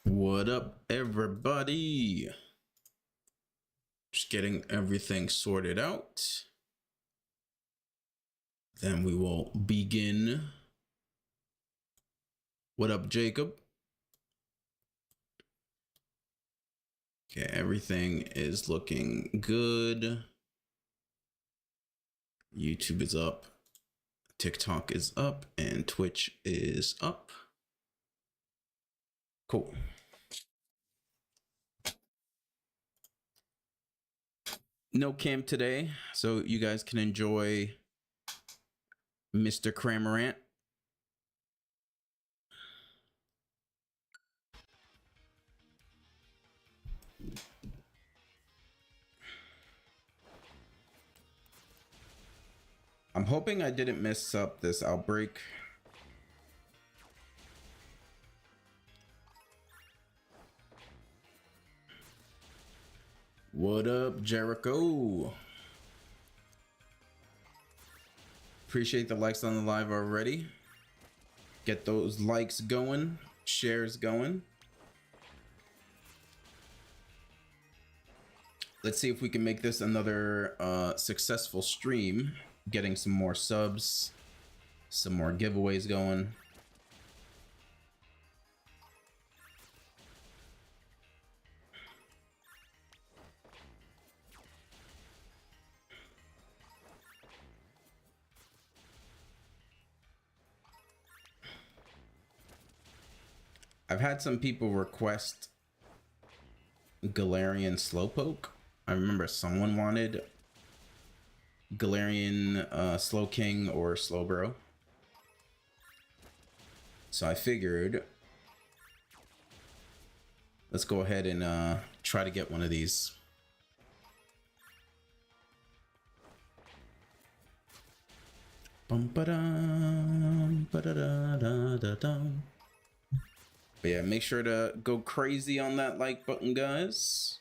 What up, everybody? Just getting everything sorted out. Then we will begin. What up, Jacob? Okay, everything is looking good. YouTube is up, TikTok is up, and Twitch is up. Cool. No camp today, so you guys can enjoy Mr. Cramorant. I'm hoping I didn't mess up this outbreak. What up, Jericho? Appreciate the likes on the live already. Get those likes going, shares going. Let's see if we can make this another successful stream. Getting some more subs, some more giveaways going. I've had some people request Galarian Slowpoke. I remember someone wanted Galarian Slowking or Slowbro. So I figured let's go ahead and try to get one of these. Bum-ba-dum, ba-da-da-da-da-dum. But yeah, make sure to go crazy on that like button, guys.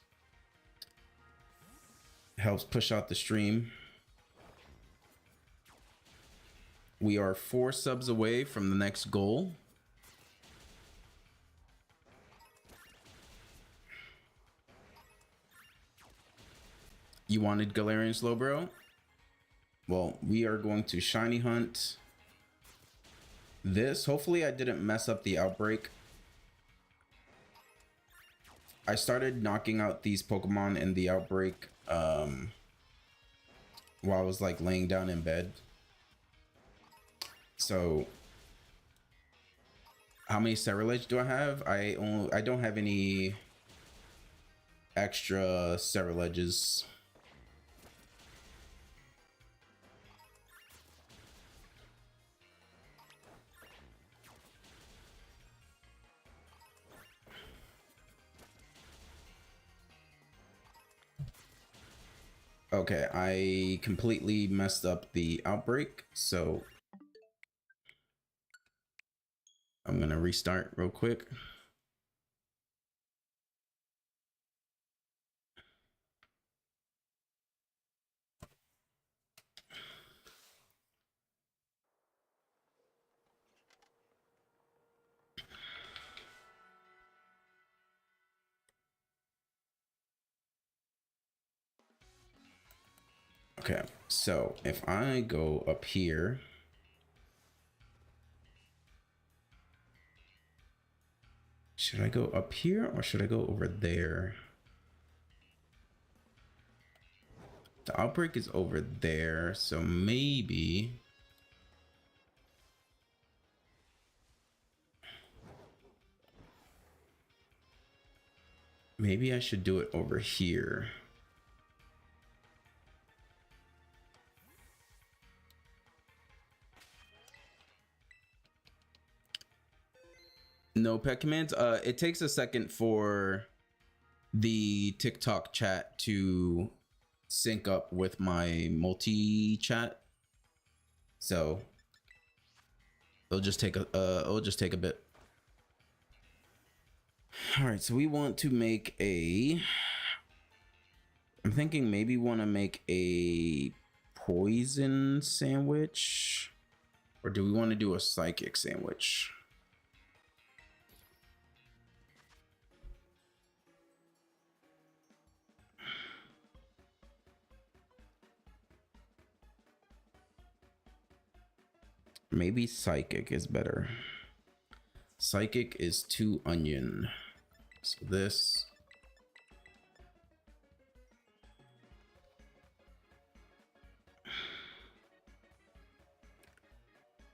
It helps push out the stream. We are 4 subs away from the next goal. You wanted Galarian Slowbro? Well, we are going to shiny hunt this. Hopefully I didn't mess up the outbreak. I started knocking out these Pokemon in the outbreak while I was like laying down in bed. So how many Cerulege do I have? I don't have any extra Ceruleges. Okay, I completely messed up the outbreak, so I'm gonna restart real quick. Okay, so if I go up here, should I go up here or should I go over there? The outbreak is over there, so maybe I should do it over here. No pet commands. It takes a second for the TikTok chat to sync up with my multi-chat, so it'll just take a bit. All right, so we want to make a. I'm thinking maybe want to make a poison sandwich, or do we want to do a psychic sandwich? Maybe Psychic is better. Psychic is 2 onion. So this.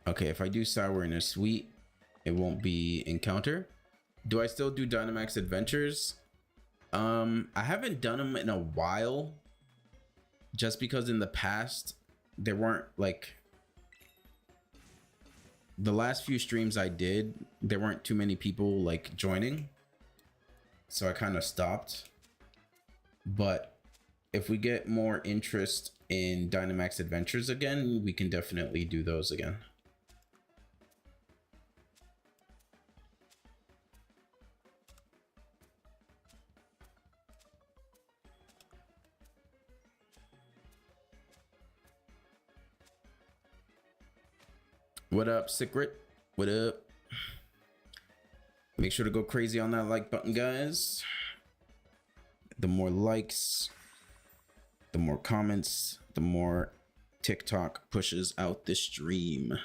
Okay, if I do sour and a sweet, it won't be encounter. Do I still do Dynamax Adventures? I haven't done them in a while. Just because in the past, there weren't like... The last few streams I did, there weren't too many people like joining. So I kind of stopped. But if we get more interest in Dynamax Adventures again, we can definitely do those again. What up, Secret? What up? Make sure to go crazy on that like button, guys. The more likes, the more comments, the more TikTok pushes out the stream.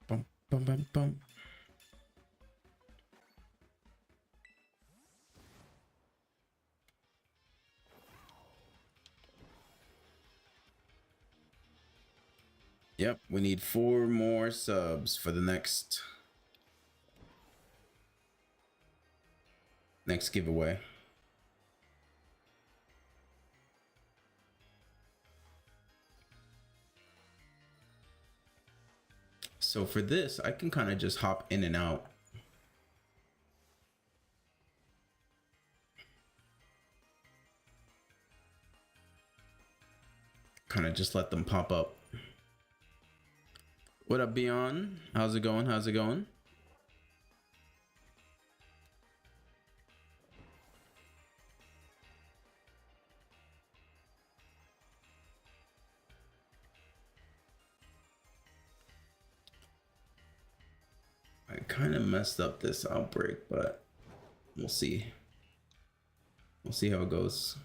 Bum, bum, bum, bum. Yep, we need 4 more subs for the next giveaway. So for this, I can kind of just hop in and out. Kind of just let them pop up. What up, Beyond? How's it going? How's it going? I kind of messed up this outbreak, but we'll see. We'll see how it goes.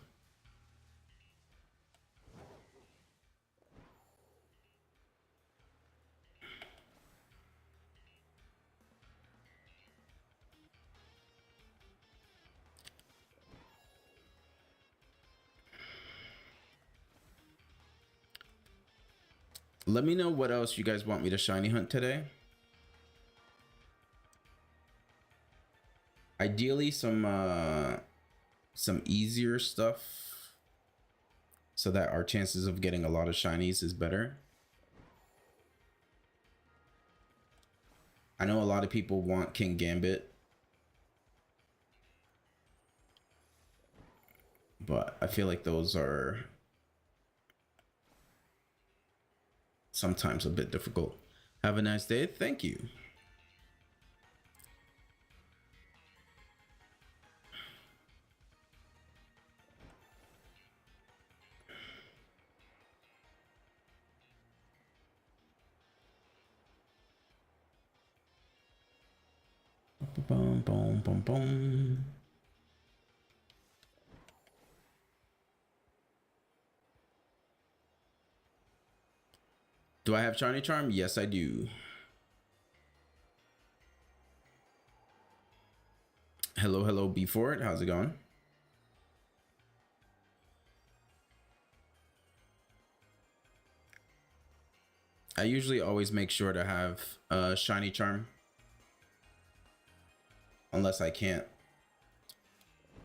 Let me know what else you guys want me to shiny hunt today. Ideally, some easier stuff, so that our chances of getting a lot of shinies is better. I know a lot of people want King Gambit, but I feel like those are sometimes a bit difficult. Have a nice day. Thank you. Boom, boom, boom, boom. Do I have Shiny Charm? Yes, I do. Hello, hello, B4. How's it going? I usually always make sure to have a Shiny Charm. Unless I can't.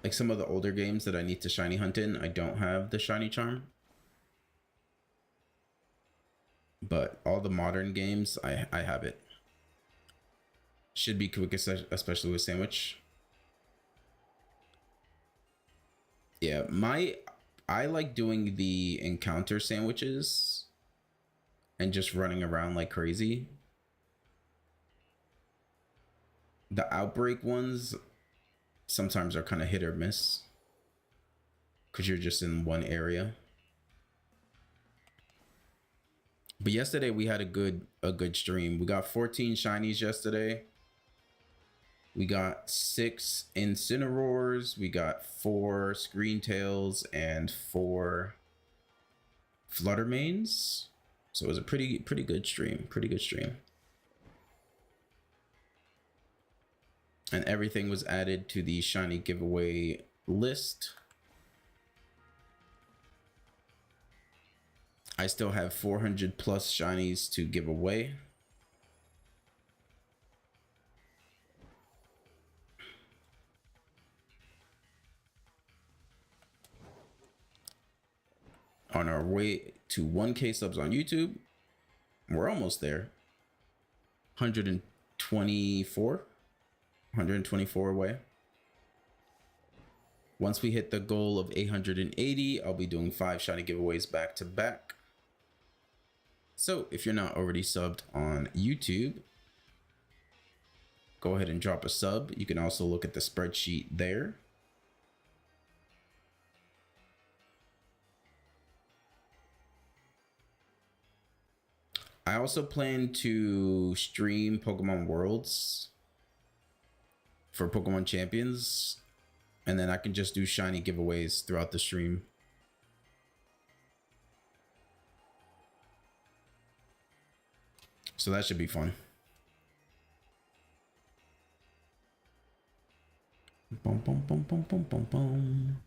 Like some of the older games that I need to shiny hunt in, I don't have the Shiny Charm. But all the modern games, I have it. Should be quick, especially with Sandwich. Yeah, I like doing the encounter sandwiches and just running around like crazy. The outbreak ones, sometimes are kind of hit or miss because you're just in one area. But yesterday we had a good stream. We got 14 shinies yesterday. We got 6 Incineroars. We got 4 Screen Tails and 4 Fluttermanes. So it was a pretty good stream. Pretty good stream. And everything was added to the shiny giveaway list. I still have 400 plus shinies to give away. On our way to 1K subs on YouTube. We're almost there. 124 away. Once we hit the goal of 880, I'll be doing 5 shiny giveaways back to back. So if you're not already subbed on YouTube, go ahead and drop a sub. You can also look at the spreadsheet there. I also plan to stream Pokemon Worlds for Pokemon Champions, and then I can just do shiny giveaways throughout the stream. So that should be fun. Bum, bum, bum, bum, bum, bum, bum.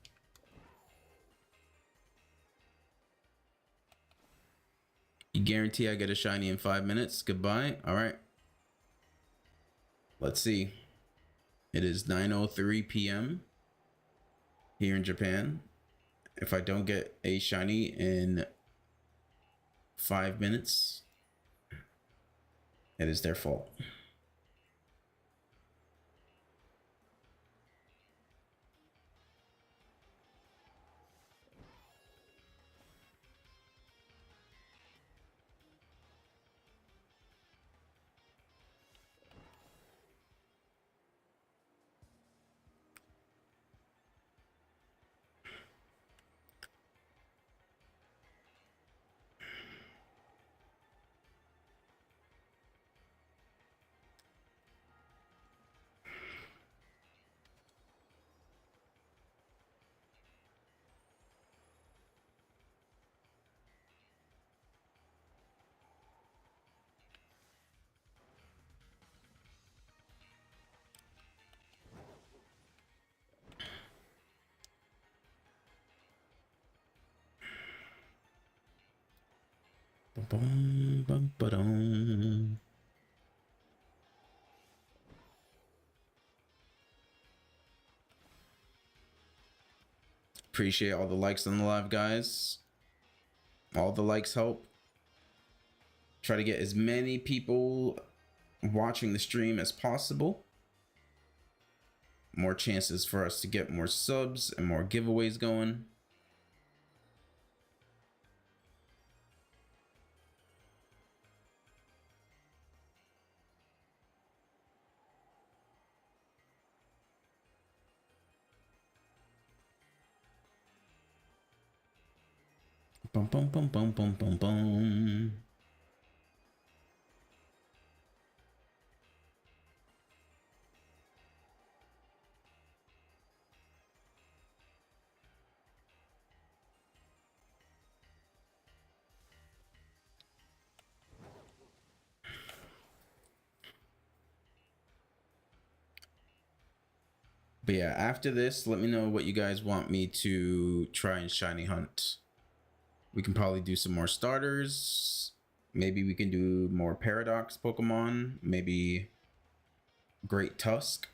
You guarantee I get a shiny in 5 minutes? Goodbye. All right. Let's see. It is 9:03 p.m. here in Japan. If I don't get a shiny in 5 minutes, it is their fault. Bum, bum, ba-dum. Appreciate all the likes on the live, guys. All the likes help. Try to get as many people watching the stream as possible. More chances for us to get more subs and more giveaways going. Bum, bum, bum, bum, bum, bum, bum. But yeah, after this, let me know what you guys want me to try and shiny hunt. We can probably do some more starters. Maybe we can do more Paradox Pokemon. Maybe Great Tusk.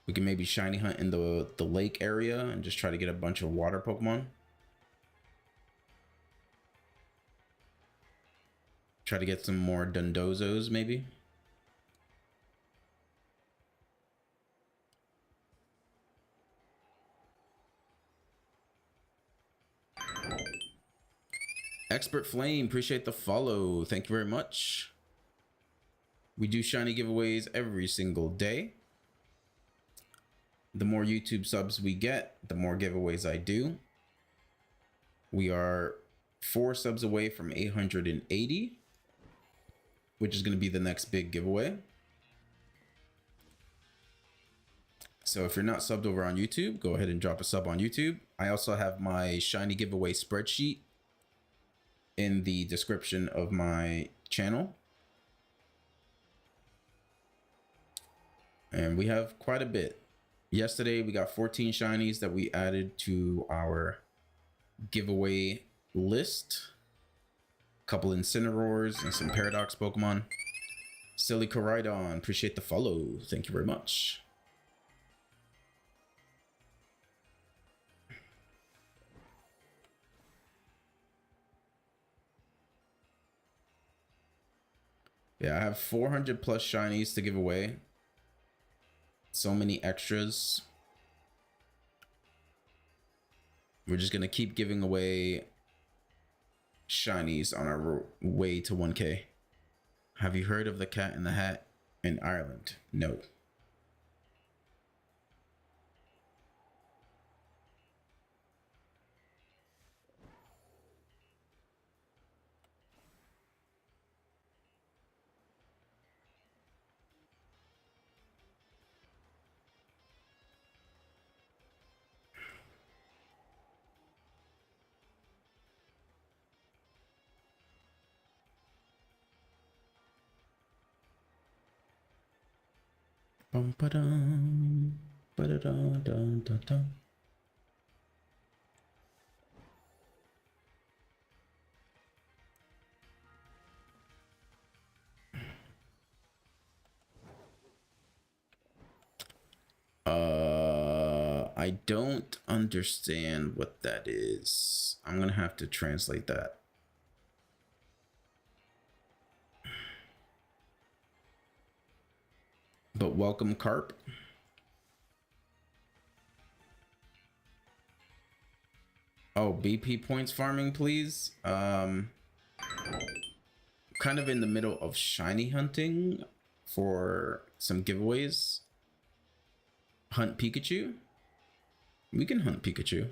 We can maybe shiny hunt in the lake area and just try to get a bunch of water Pokemon. Try to get some more Dundozos, maybe. Expert Flame, appreciate the follow. Thank you very much. We do shiny giveaways every single day. The more YouTube subs we get, the more giveaways I do. We are 4 subs away from 880, which is going to be the next big giveaway. So if you're not subbed over on YouTube, go ahead and drop a sub on YouTube. I also have my shiny giveaway spreadsheet in the description of my channel. And we have quite a bit. Yesterday, we got 14 shinies that we added to our giveaway list. A couple Incineroars and some Paradox Pokemon. Silly Koraidon, appreciate the follow. Thank you very much. Yeah, I have 400 plus shinies to give away. So many extras. We're just gonna keep giving away shinies on our way to 1K. Have you heard of the Cat in the Hat in Ireland? No. Bum ba dum ba da da da da da. I don't understand what that is. I'm gonna have to translate that. But welcome, Carp. Oh, BP points farming, please. Kind of in the middle of shiny hunting for some giveaways. Hunt Pikachu. We can hunt Pikachu.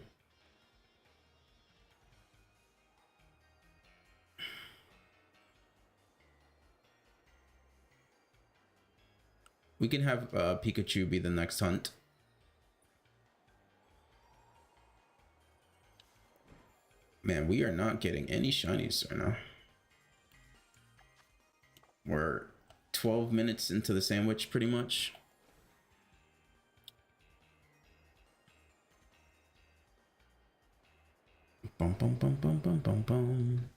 We can have Pikachu be the next hunt. Man, we are not getting any shinies right now. We're 12 minutes into the sandwich pretty much. Bum bum bum bum bum bum bum.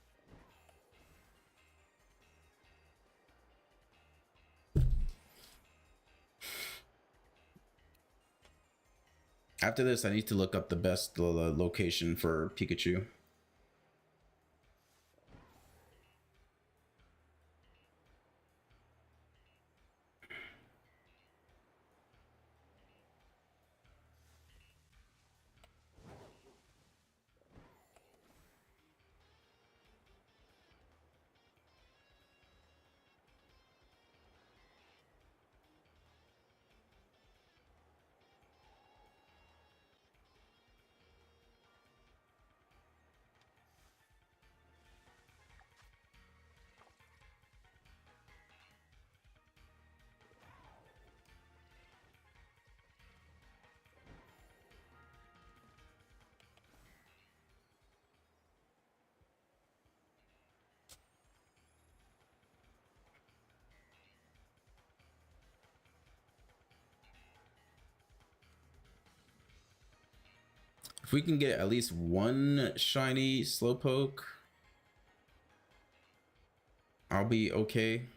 After this, I need to look up the best location for Pikachu. If we can get at least one shiny Slowpoke, I'll be okay.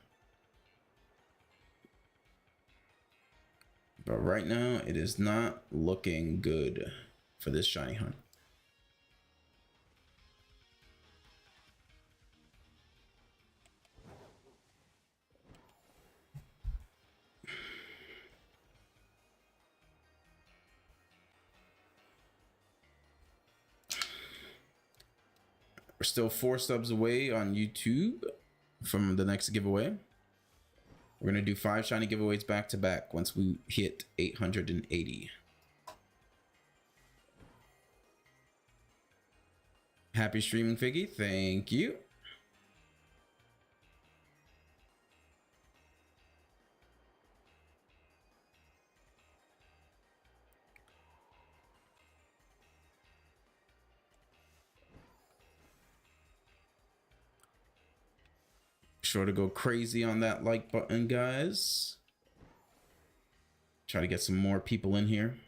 But right now, it is not looking good for this shiny hunt. We're still 4 subs away on YouTube from the next giveaway. We're gonna do 5 shiny giveaways back to back once we hit 880. Happy streaming, Figgy. Thank you. Sure to go crazy on that like button, guys. Try to get some more people in here.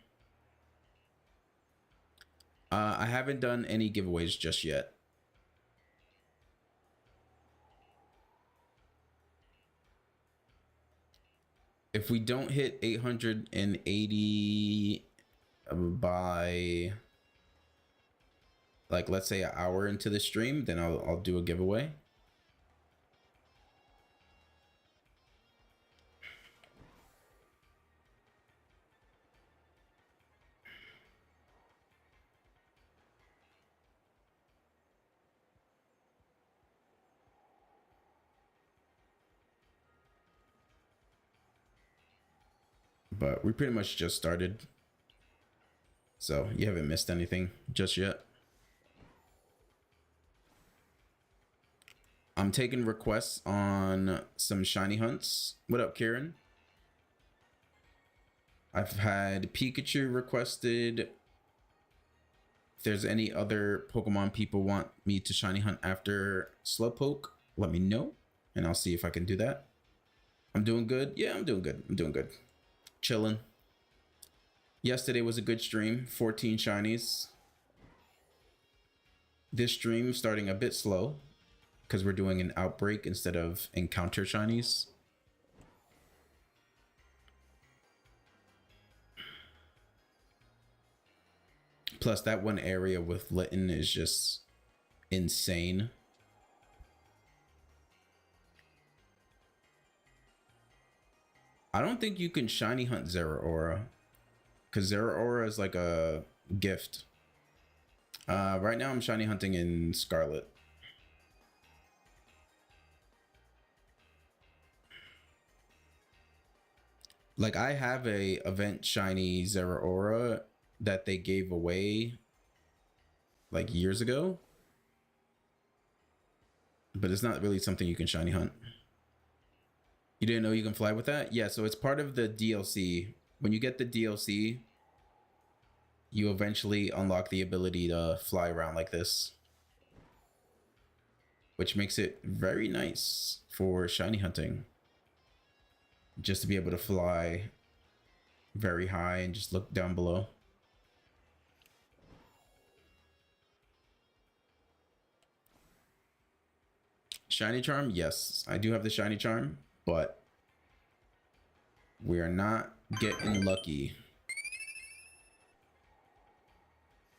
I haven't done any giveaways just yet. If we don't hit 880 by, like, let's say an hour into the stream, then I'll do a giveaway. But we pretty much just started, so you haven't missed anything just yet. I'm taking requests on some shiny hunts. What up, Kieran? I've had Pikachu requested. If there's any other Pokemon people want me to shiny hunt after Slowpoke, let me know, and I'll see if I can do that. I'm doing good. Yeah, I'm doing good. I'm doing good. Chilling. Yesterday was a good stream. 14 shinies. This stream starting a bit slow because we're doing an outbreak instead of encounter shinies. Plus that one area with Litten is just insane. I don't think you can shiny hunt Zeraora, because Zeraora is like a gift. Right now I'm shiny hunting in Scarlet. Like, I have a event shiny Zeraora that they gave away like years ago, but it's not really something you can shiny hunt. You didn't know you can fly with that? Yeah, so it's part of the DLC. When you get the DLC, you eventually unlock the ability to fly around like this, which makes it very nice for shiny hunting. Just to be able to fly very high and just look down below. Shiny Charm? Yes, I do have the Shiny Charm, but we are not getting lucky.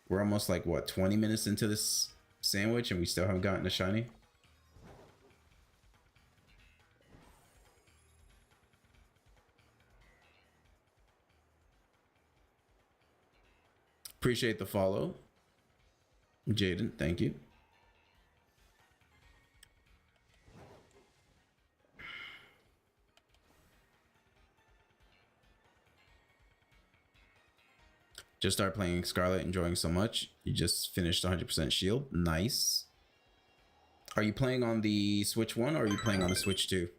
We're almost like, what, 20 minutes into this sandwich and we still haven't gotten a shiny? Appreciate the follow, Jaden. Thank you. Just start playing Scarlet, enjoying so much. You just finished 100% shield. Nice. Are you playing on the Switch 1 or are you playing on the Switch 2?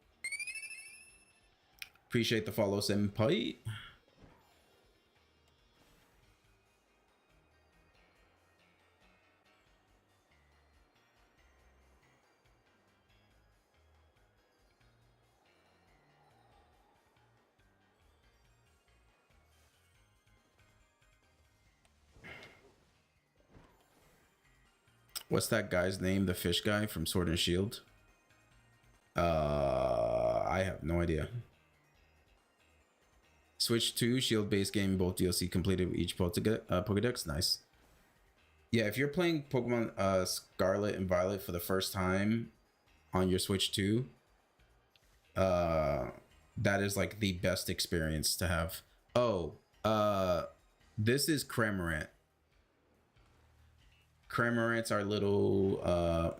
Appreciate the follow, Senpai. What's that guy's name? The fish guy from Sword and Shield? I have no idea. Switch 2, Shield base game, both DLC completed with each Pokedex. Nice. Yeah, if you're playing Pokemon Scarlet and Violet for the first time on your Switch 2, that is like the best experience to have. Oh, this is Cramorant. Cramorant's our little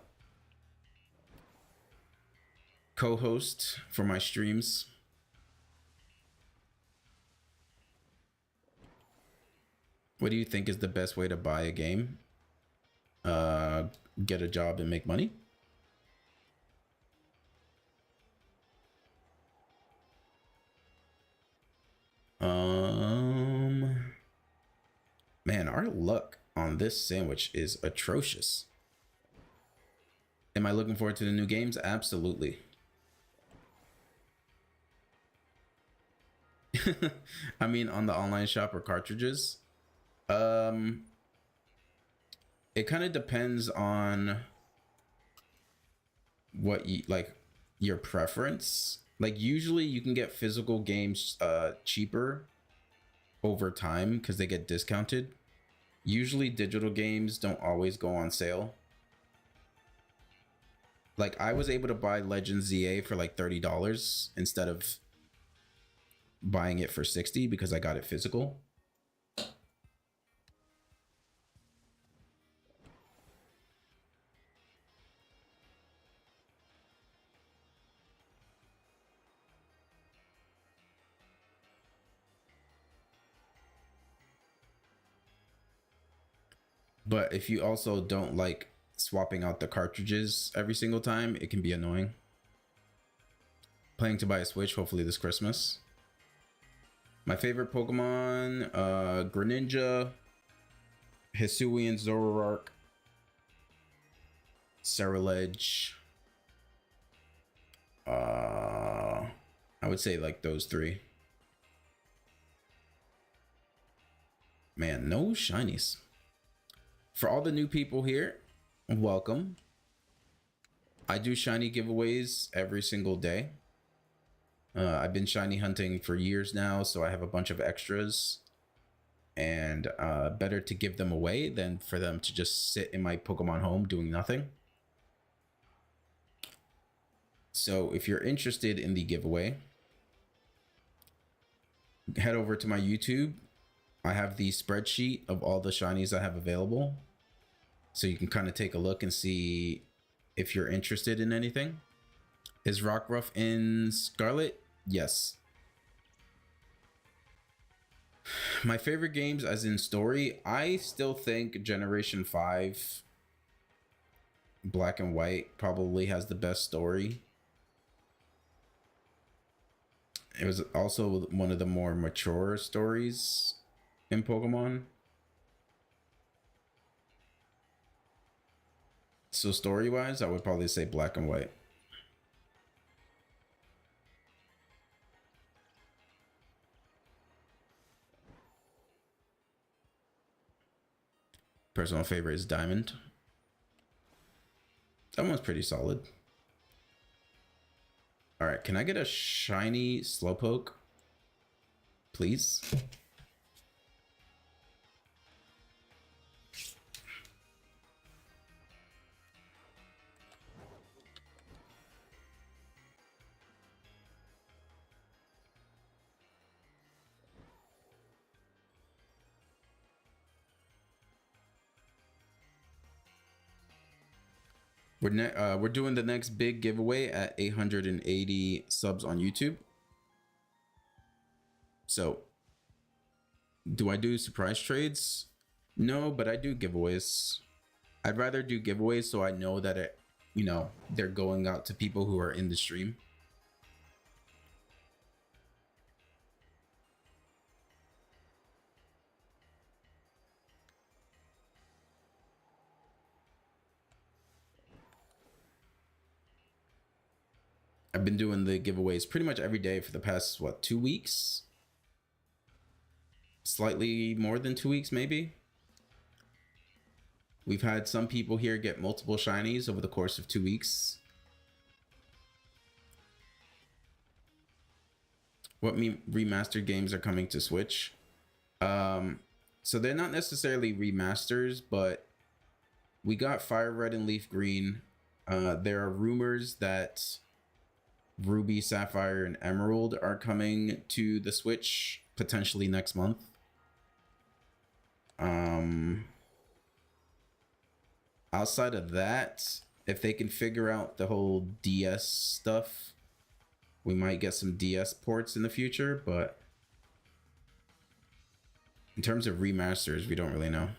co-host for my streams. What do you think is the best way to buy a game? Get a job and make money? Man, our luck on this sandwich is atrocious. Am I looking forward to the new games? Absolutely. I mean, on the online shop or cartridges, it kind of depends on what you like, your preference. Like usually you can get physical games cheaper over time because they get discounted. Usually digital games don't always go on sale. Like I was able to buy Legends ZA for like $30 instead of buying it for 60 because I got it physical. But if you also don't like swapping out the cartridges every single time, it can be annoying. Planning to buy a Switch hopefully this Christmas. My favorite Pokemon, Greninja, Hisuian, Zoroark, Ceruledge. I would say like those three. Man, no shinies. For all the new people here, welcome. I do shiny giveaways every single day. I've been shiny hunting for years now, so I have a bunch of extras. And better to give them away than for them to just sit in my Pokemon home doing nothing. So if you're interested in the giveaway, head over to my YouTube. I have the spreadsheet of all the shinies I have available. So you can kind of take a look and see if you're interested in anything. Is Rockruff in Scarlet? Yes. My favorite games as in story, I still think Generation 5 Black and White probably has the best story. It was also one of the more mature stories in Pokemon. So story-wise, I would probably say Black and White. Personal favorite is Diamond. That one's pretty solid. All right, can I get a shiny Slowpoke, please? We're doing the next big giveaway at 880 subs on YouTube. So, do I do surprise trades? No, but I do giveaways. I'd rather do giveaways so I know that it, you know, they're going out to people who are in the stream. I've been doing the giveaways pretty much every day for the past, what, 2 weeks? Slightly more than 2 weeks, maybe. We've had some people here get multiple shinies over the course of 2 weeks. What remastered games are coming to Switch? So they're not necessarily remasters, but we got Fire Red and Leaf Green. There are rumors that Ruby, Sapphire, and Emerald are coming to the Switch potentially next month. outside of that, if they can figure out the whole DS stuff, we might get some DS ports in the future, but in terms of remasters, we don't really know.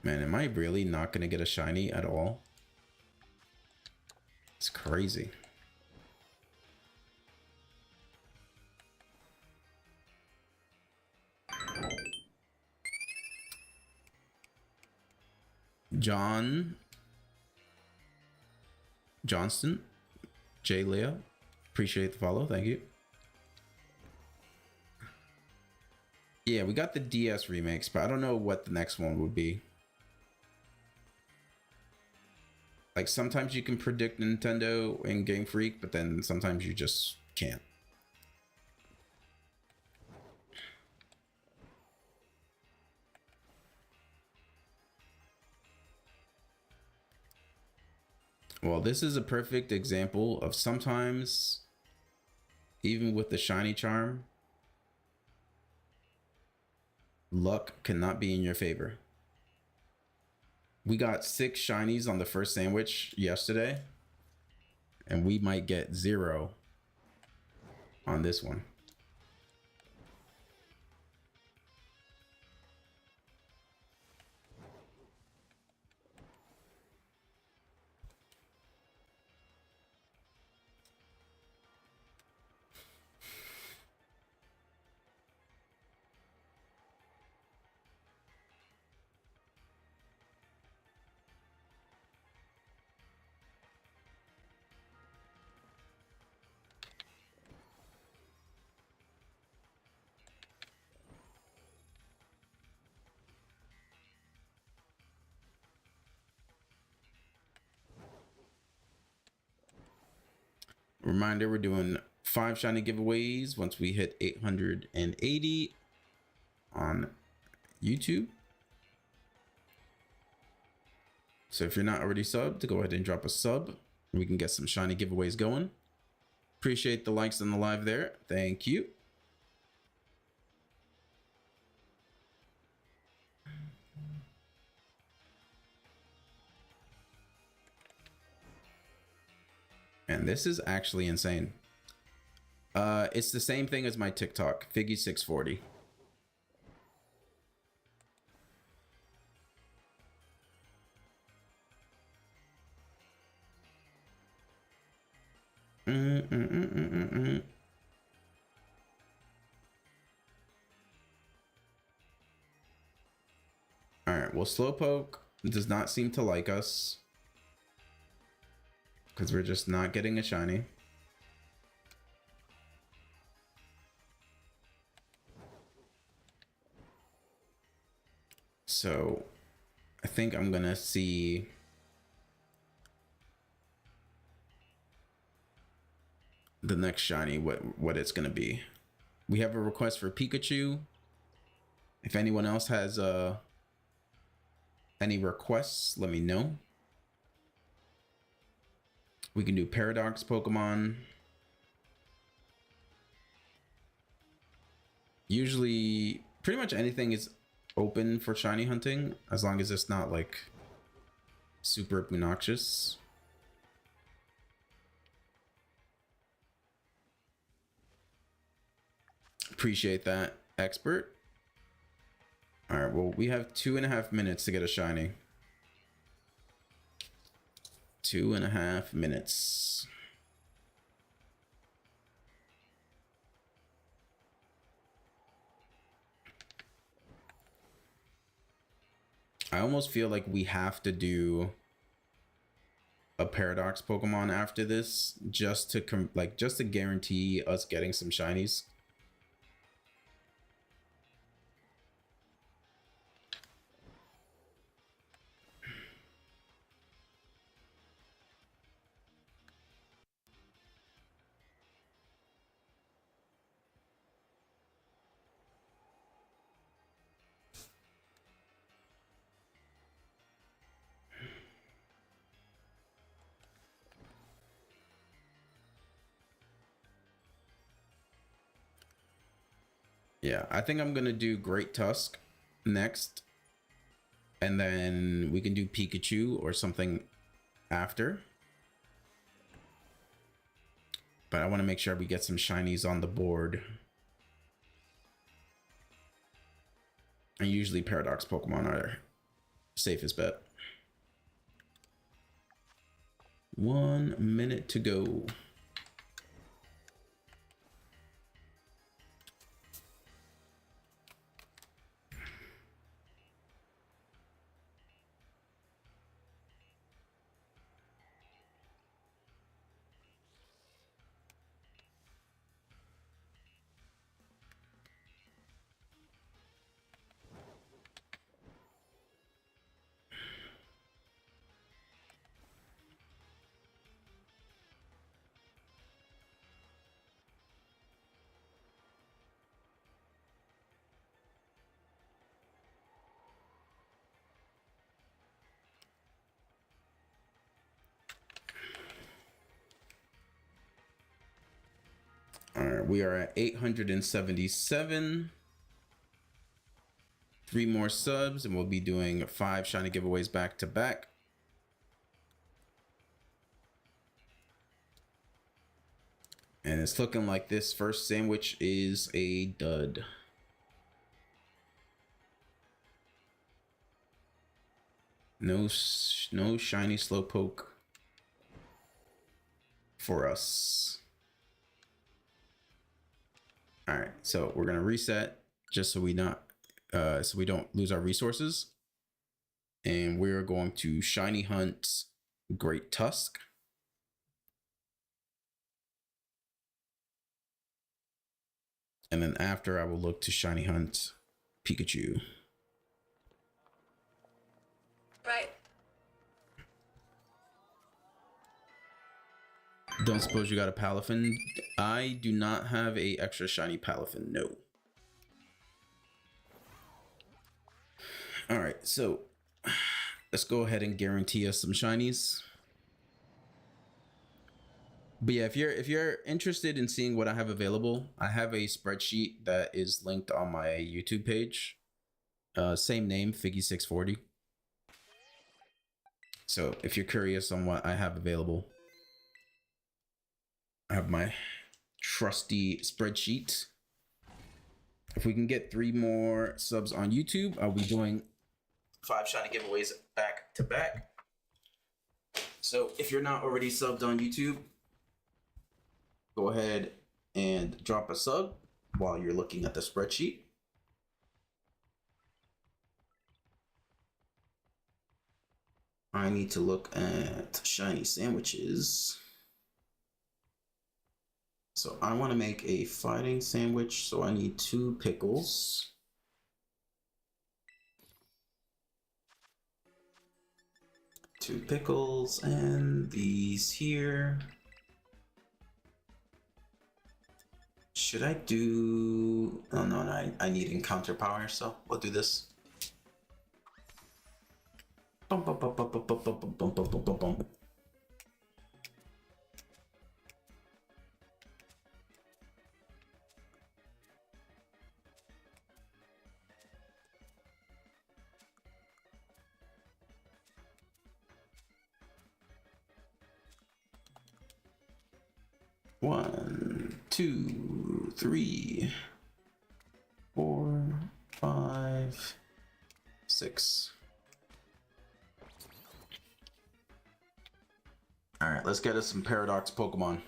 Man, am I really not gonna get a shiny at all? It's crazy. Johnston, J Leo, appreciate the follow, thank you. Yeah, we got the DS remakes, but I don't know what the next one would be. Like sometimes you can predict Nintendo and Game Freak, but then sometimes you just can't. Well, this is a perfect example of sometimes, even with the shiny charm, luck cannot be in your favor. We got 6 shinies on the first sandwich yesterday, and we might get 0 on this one. Reminder, we're doing 5 shiny giveaways once we hit 880 on YouTube. So if you're not already subbed, go ahead and drop a sub. We can get some shiny giveaways going. Appreciate the likes on the live there. Thank you. And this is actually insane. It's the same thing as my TikTok, Figgy640. All right, well, Slowpoke does not seem to like us because we're just not getting a shiny. So I think I'm gonna see the next shiny, what it's gonna be. We have a request for Pikachu. If anyone else has any requests, let me know. We can do Paradox Pokemon. Usually, pretty much anything is open for shiny hunting, as long as it's not like super obnoxious. Appreciate that, expert. All right, well, we have 2.5 minutes to get a shiny. 2.5 minutes. I almost feel like we have to do a Paradox Pokemon after this, just to just to guarantee us getting some shinies. Yeah, I think I'm gonna do Great Tusk next, and then we can do Pikachu or something after. But I want to make sure we get some shinies on the board. And usually Paradox Pokemon are safest bet. 1 minute to go. All right, we are at 877. 3 more subs, and we'll be doing 5 shiny giveaways back to back. And it's looking like this first sandwich is a dud. No shiny Slowpoke for us. All right, so we're gonna reset just so we don't lose our resources, and we're going to shiny hunt Great Tusk. And then after, I will look to shiny hunt Pikachu. Right. Don't suppose you got a Palafin? I do not have a extra shiny Palafin, no. All right, so let's go ahead and guarantee us some shinies. But yeah, if you're interested in seeing what I have available, I have a spreadsheet that is linked on my YouTube page. Same name, Figgy640. So if you're curious on what I have available, I have my trusty spreadsheet. If we can get 3 more subs on YouTube, I'll be doing 5 shiny giveaways back to back. So if you're not already subbed on YouTube, go ahead and drop a sub while you're looking at the spreadsheet. I need to look at shiny sandwiches. So I want to make a fighting sandwich, so I need 2 pickles. Two pickles and these here. Should I do... Oh no, I need encounter power, so we'll do this. Bum, bum, bum, bum, bum, bum, bum, bum, bum, bum, bum, bum. One, 2, 3, 4, 5, 6. All right, let's get us some Paradox Pokemon.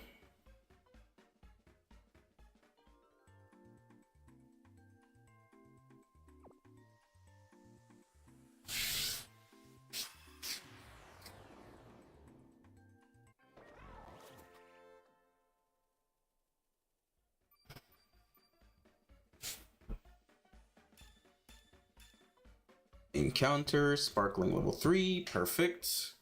Encounter, Sparkling level 3, perfect.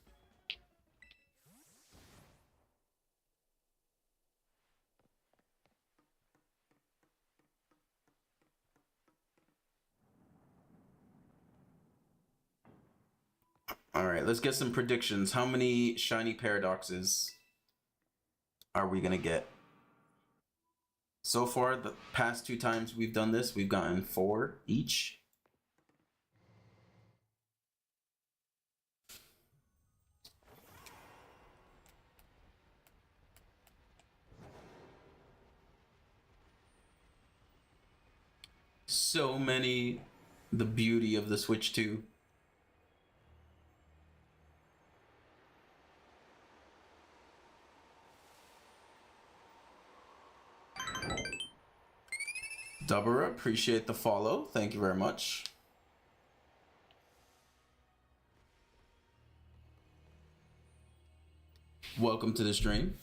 All right, let's get some predictions. How many shiny Paradoxes are we gonna get? So far, the past 2 times we've done this, we've gotten 4 each. So many, the beauty of the Switch 2. Dubbera, appreciate the follow. Thank you very much. Welcome to the stream.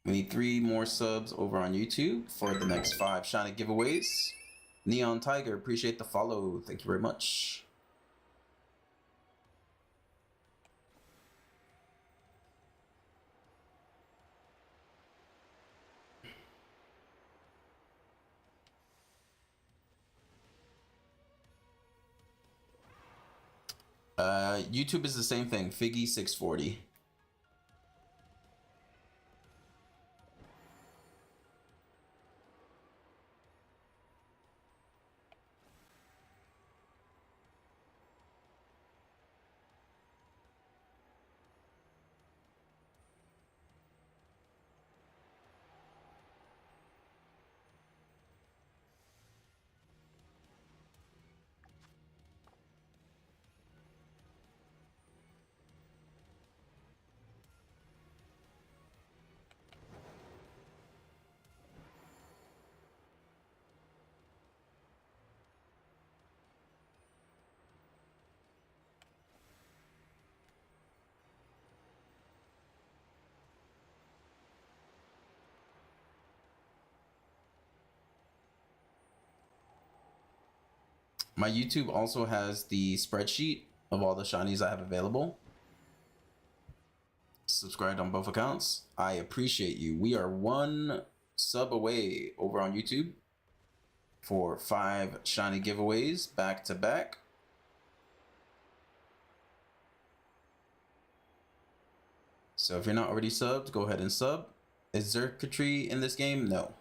We need 3 more subs over on YouTube for the next 5 shiny giveaways. Neon Tiger, appreciate the follow. Thank you very much. YouTube is the same thing, Figgy640. My YouTube also has the spreadsheet of all the shinies I have available. Subscribed on both accounts. I appreciate you. We are 1 sub away over on YouTube for 5 shiny giveaways back to back. So if you're not already subbed, go ahead and sub. Is Xurkitree in this game? No.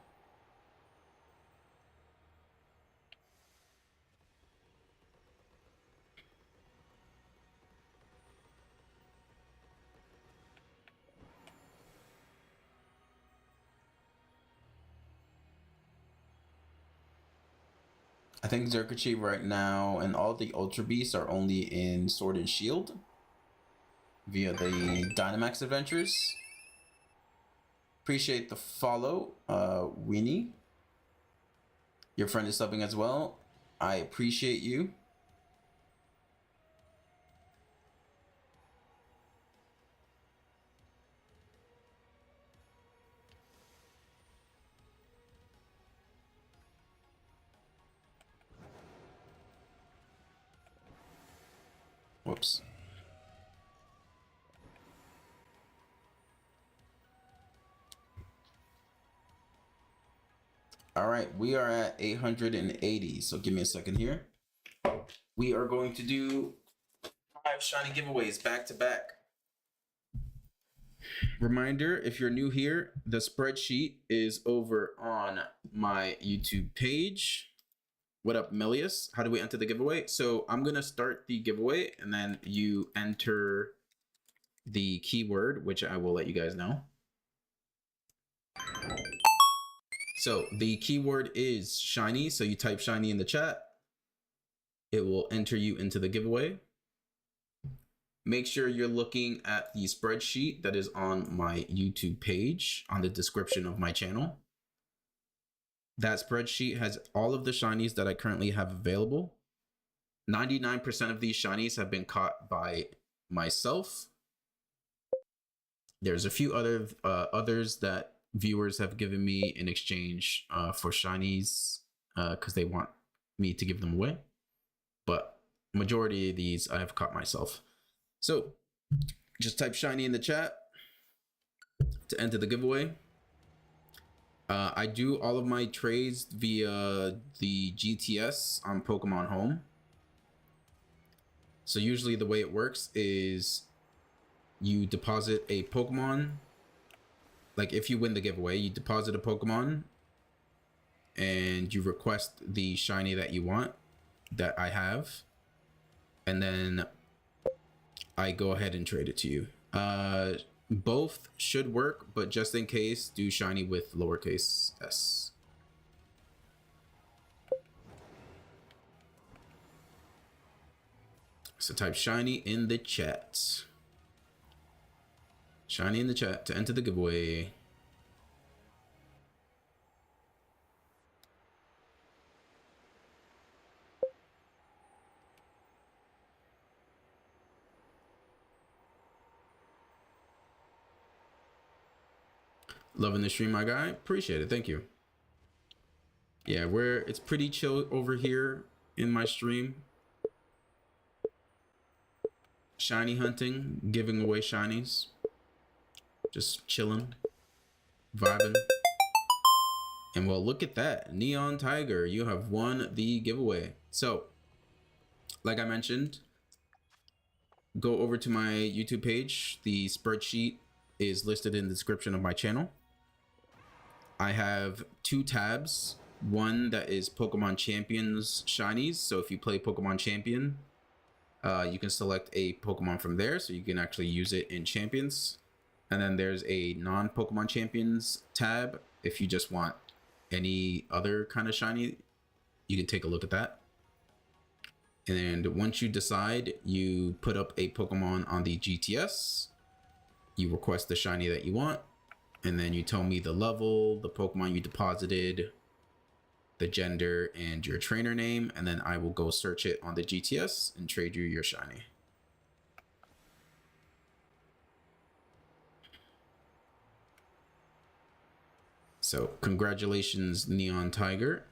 I think Xurkitree right now and all the Ultra Beasts are only in Sword and Shield via the Dynamax adventures. Appreciate the follow, Weenie. Your friend is subbing as well. I appreciate you. Whoops. All right, we are at 880, so give me a second here. We are going to do 5 shiny giveaways back to back. Reminder, if you're new here, the spreadsheet is over on my YouTube page. What up, Milius? How do we enter the giveaway? So I'm going to start the giveaway, and then you enter the keyword, which I will let you guys know. So the keyword is shiny. So you type shiny in the chat. It will enter you into the giveaway. Make sure you're looking at the spreadsheet that is on my YouTube page on the description of my channel. That spreadsheet has all of the shinies that I currently have available. 99% of these shinies have been caught by myself. There's a few others that viewers have given me in exchange for shinies because they want me to give them away. But majority of these I have caught myself. So just type shiny in the chat to enter the giveaway. I do all of my trades via the GTS on Pokemon Home. So usually the way it works is you deposit a Pokemon like if you win the giveaway, you deposit a Pokemon and you request the shiny that you want that I have, and then I go ahead and trade it to you. Both should work, but just in case, do shiny with lowercase s. So type shiny in the chat. Shiny in the chat to enter the giveaway. Loving the stream, my guy. Appreciate it. Thank you. Yeah, it's pretty chill over here in my stream. Shiny hunting, giving away shinies. Just chilling, vibing. And well, look at that. Neon Tiger, you have won the giveaway. So, like I mentioned, go over to my YouTube page. The spreadsheet is listed in the description of my channel. I have 2 tabs. One that is Pokemon Champions shinies. So if you play Pokemon Champion, you can select a Pokemon from there, so you can actually use it in Champions. And then there's a non-Pokemon Champions tab. If you just want any other kind of shiny, you can take a look at that. And once you decide, you put up a Pokemon on the GTS, you request the shiny that you want, and then you tell me the level, the Pokemon you deposited, the gender, and your trainer name, and then I will go search it on the GTS and trade you your shiny. So congratulations, Neon Tiger.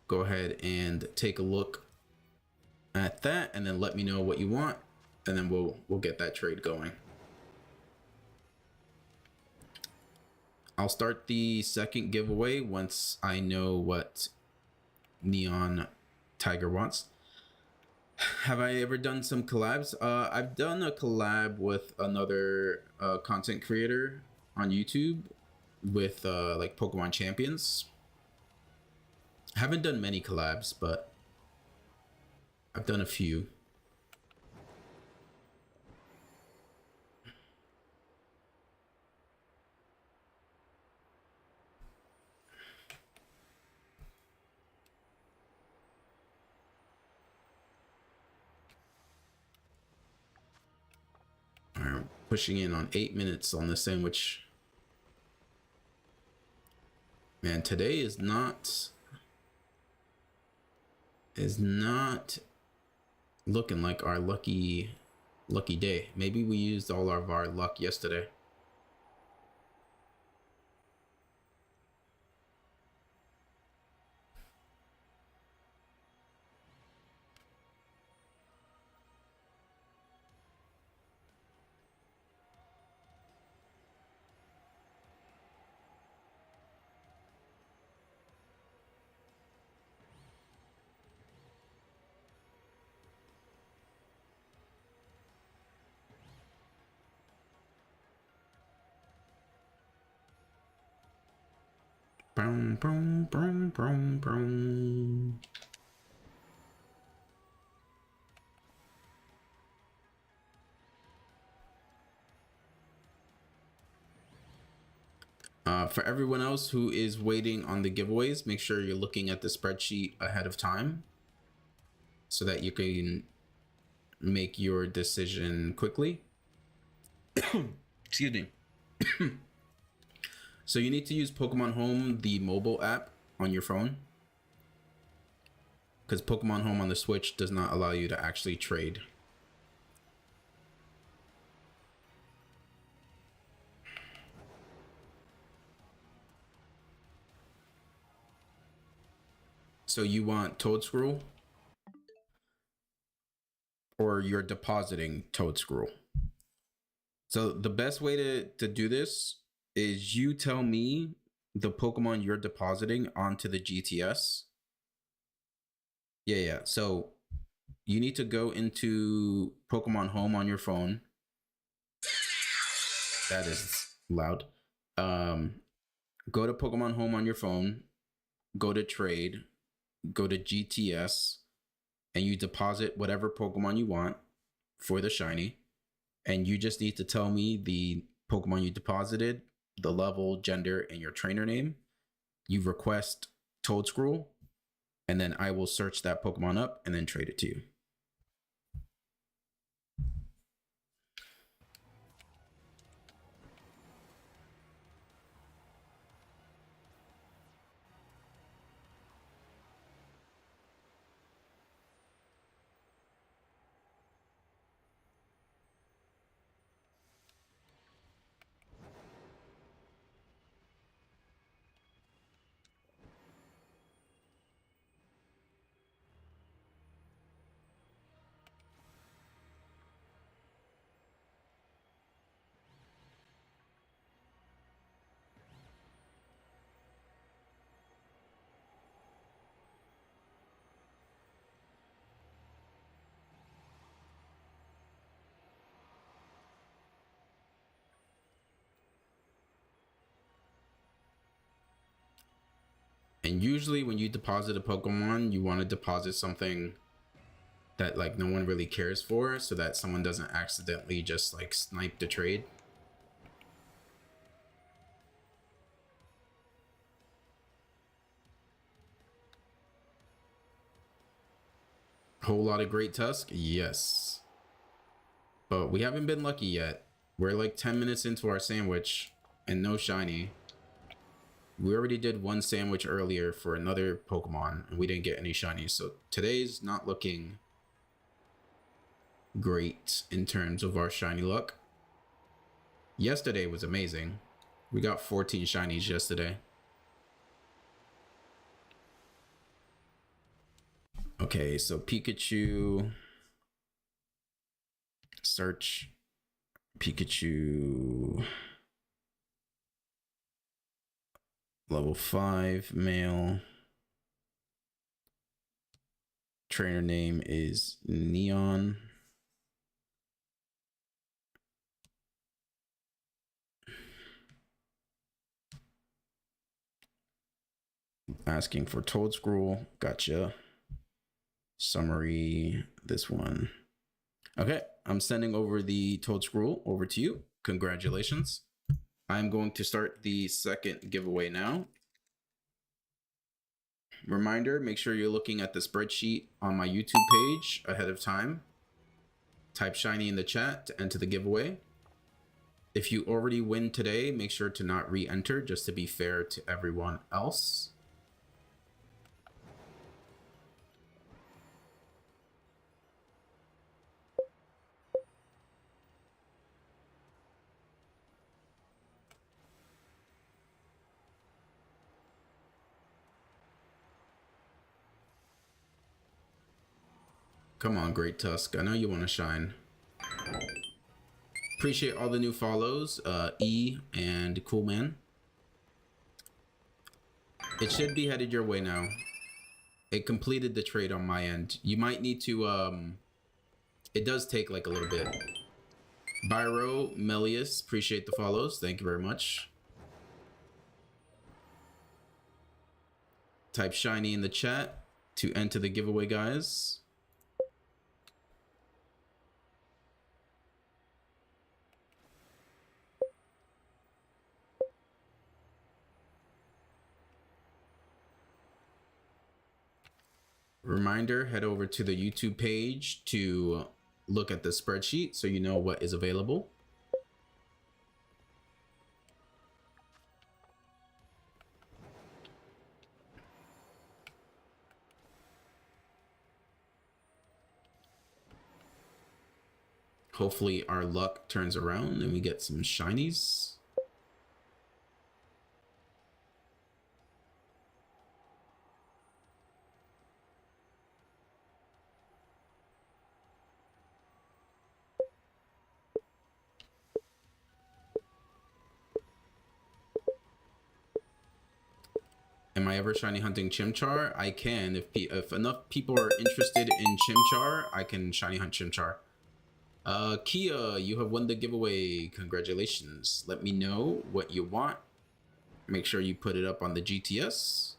Go ahead and take a look at that, and then let me know what you want, and then we'll get that trade going. I'll start the second giveaway once I know what Neon Tiger wants. Have I ever done some collabs? I've done a collab with another content creator on YouTube with like Pokemon Champions. Haven't done many collabs, but I've done a few. All right, pushing in on 8 minutes on the sandwich. Man, today is not looking like our lucky day. Maybe we used all of our luck yesterday. Boom, boom, boom, boom, boom. For everyone else who is waiting on the giveaways, make sure you're looking at the spreadsheet ahead of time so that you can make your decision quickly. Excuse me. So you need to use Pokemon Home, the mobile app on your phone, because Pokemon Home on the Switch does not allow you to actually trade. So you want Toedscruel, or you're depositing Toedscruel. So the best way to do this is you tell me the Pokemon you're depositing onto the GTS. Yeah. So you need to go into Pokemon Home on your phone. That is loud. Go to Pokemon Home on your phone, go to trade, go to GTS, and you deposit whatever Pokemon you want for the shiny. And you just need to tell me the Pokemon you deposited, the level, gender, and your trainer name. You request Toedscruel, and then I will search that Pokemon up and then trade it to you. And usually when you deposit a Pokemon, you want to deposit something that like no one really cares for, so that someone doesn't accidentally just like snipe the trade. Whole lot of Great Tusk, yes. But we haven't been lucky yet. We're like 10 minutes into our sandwich and no shiny. We already did one sandwich earlier for another Pokemon and we didn't get any shinies. So today's not looking great in terms of our shiny luck. Yesterday was amazing. We got 14 shinies yesterday. Okay, so Pikachu. Search Pikachu. Level 5, male. Trainer name is Neon. Asking for Toedscruel. Gotcha. Summary, this one. Okay, I'm sending over the Toedscruel over to you. Congratulations. I'm going to start the second giveaway now. Reminder, make sure you're looking at the spreadsheet on my YouTube page ahead of time. Type shiny in the chat to enter the giveaway. If you already win today, make sure to not re-enter just to be fair to everyone else. Come on, Great Tusk. I know you want to shine. Appreciate all the new follows, E and Coolman. It should be headed your way now. It completed the trade on my end. You might need to, it does take like a little bit. Byro, Melius, appreciate the follows. Thank you very much. Type shiny in the chat to enter the giveaway, guys. Reminder, head over to the YouTube page to look at the spreadsheet so you know what is available. Hopefully our luck turns around and we get some shinies. Am I ever shiny hunting Chimchar? I can. If enough people are interested in Chimchar, I can shiny hunt Chimchar. Kia, you have won the giveaway. Congratulations. Let me know what you want. Make sure you put it up on the GTS.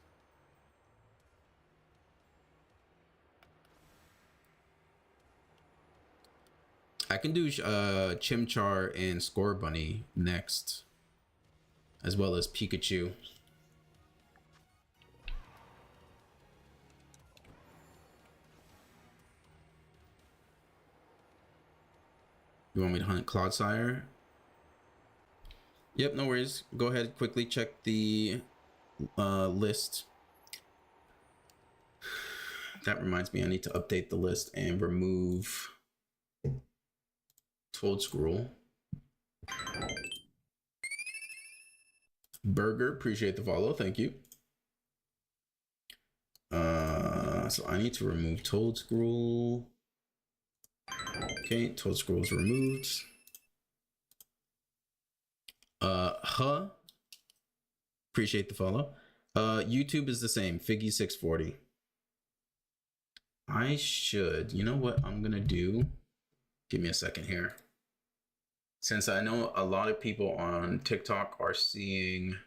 I can do Chimchar and Score Bunny next, as well as Pikachu. You want me to hunt Clodsire? Yep, no worries. Go ahead, quickly check the list. That reminds me, I need to update the list and remove Toadscroll. Burger, appreciate the follow, thank you. So I need to remove Toadscroll. Okay, Toadscroll is removed. Appreciate the follow. YouTube is the same, Figgy640. I should, you know what I'm gonna do? Give me a second here. Since I know a lot of people on TikTok are seeing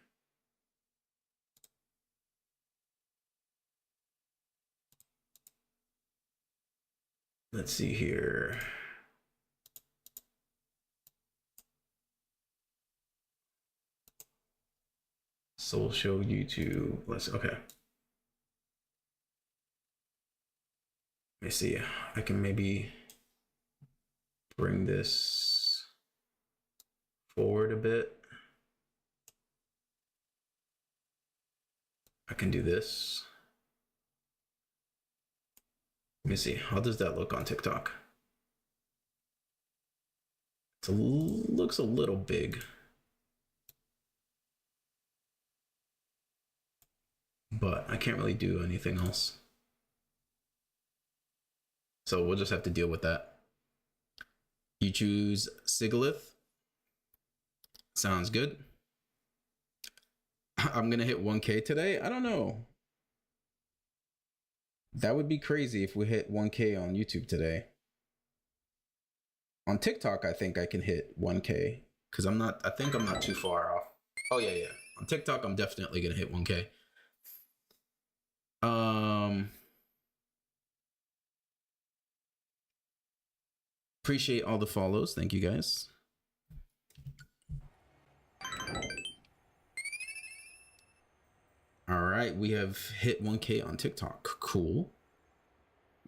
let's see here. Social YouTube. Okay. Let me see. I can maybe bring this forward a bit. I can do this. Let me see. How does that look on TikTok? It looks a little big. But I can't really do anything else. So we'll just have to deal with that. You choose Sigalith. Sounds good. I'm gonna hit 1K today. I don't know. That would be crazy if we hit 1K on YouTube today. On TikTok, I think I can hit 1K because I think I'm not too far off. Oh yeah. On TikTok, I'm definitely gonna hit 1K. Appreciate all the follows. Thank you guys. All right, we have hit 1K on TikTok. Cool.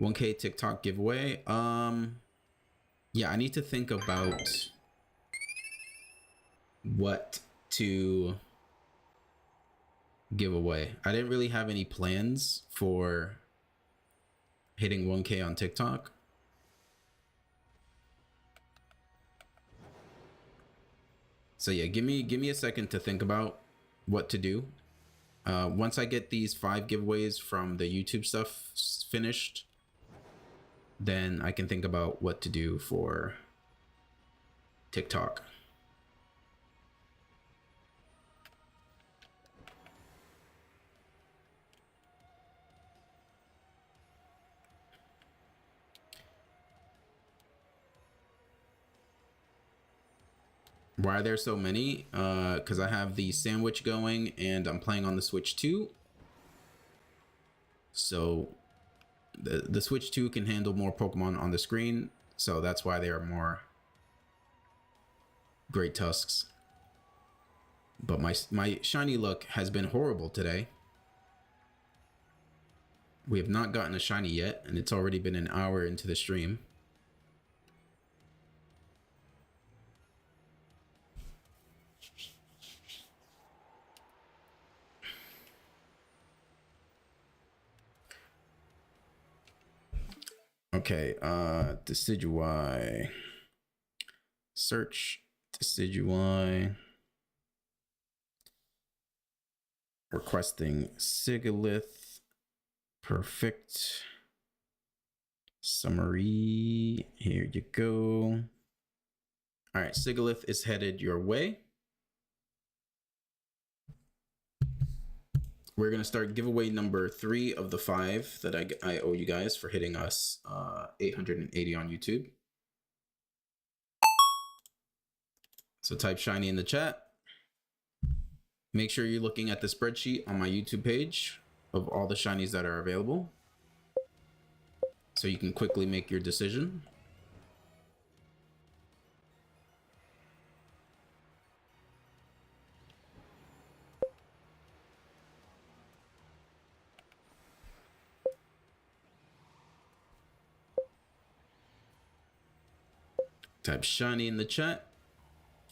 1K TikTok giveaway. Yeah, I need to think about what to give away. I didn't really have any plans for hitting 1K on TikTok. So yeah, give me a second to think about what to do. Once I get these 5 giveaways from the YouTube stuff finished, then I can think about what to do for TikTok. Why are there so many? Because I have the sandwich going and I'm playing on the Switch 2. So the Switch 2 can handle more Pokemon on the screen. So that's why there are more Great Tusks. But my shiny luck has been horrible today. We have not gotten a shiny yet, and it's already been an hour into the stream. Okay, Decidueye. Search Decidueye. Requesting Sigalith. Perfect. Summary. Here you go. All right, Sigalith is headed your way. We're gonna start giveaway number 3 of the 5 that I owe you guys for hitting us 880 on YouTube. So type shiny in the chat. Make sure you're looking at the spreadsheet on my YouTube page of all the shinies that are available, so you can quickly make your decision. Type shiny in the chat.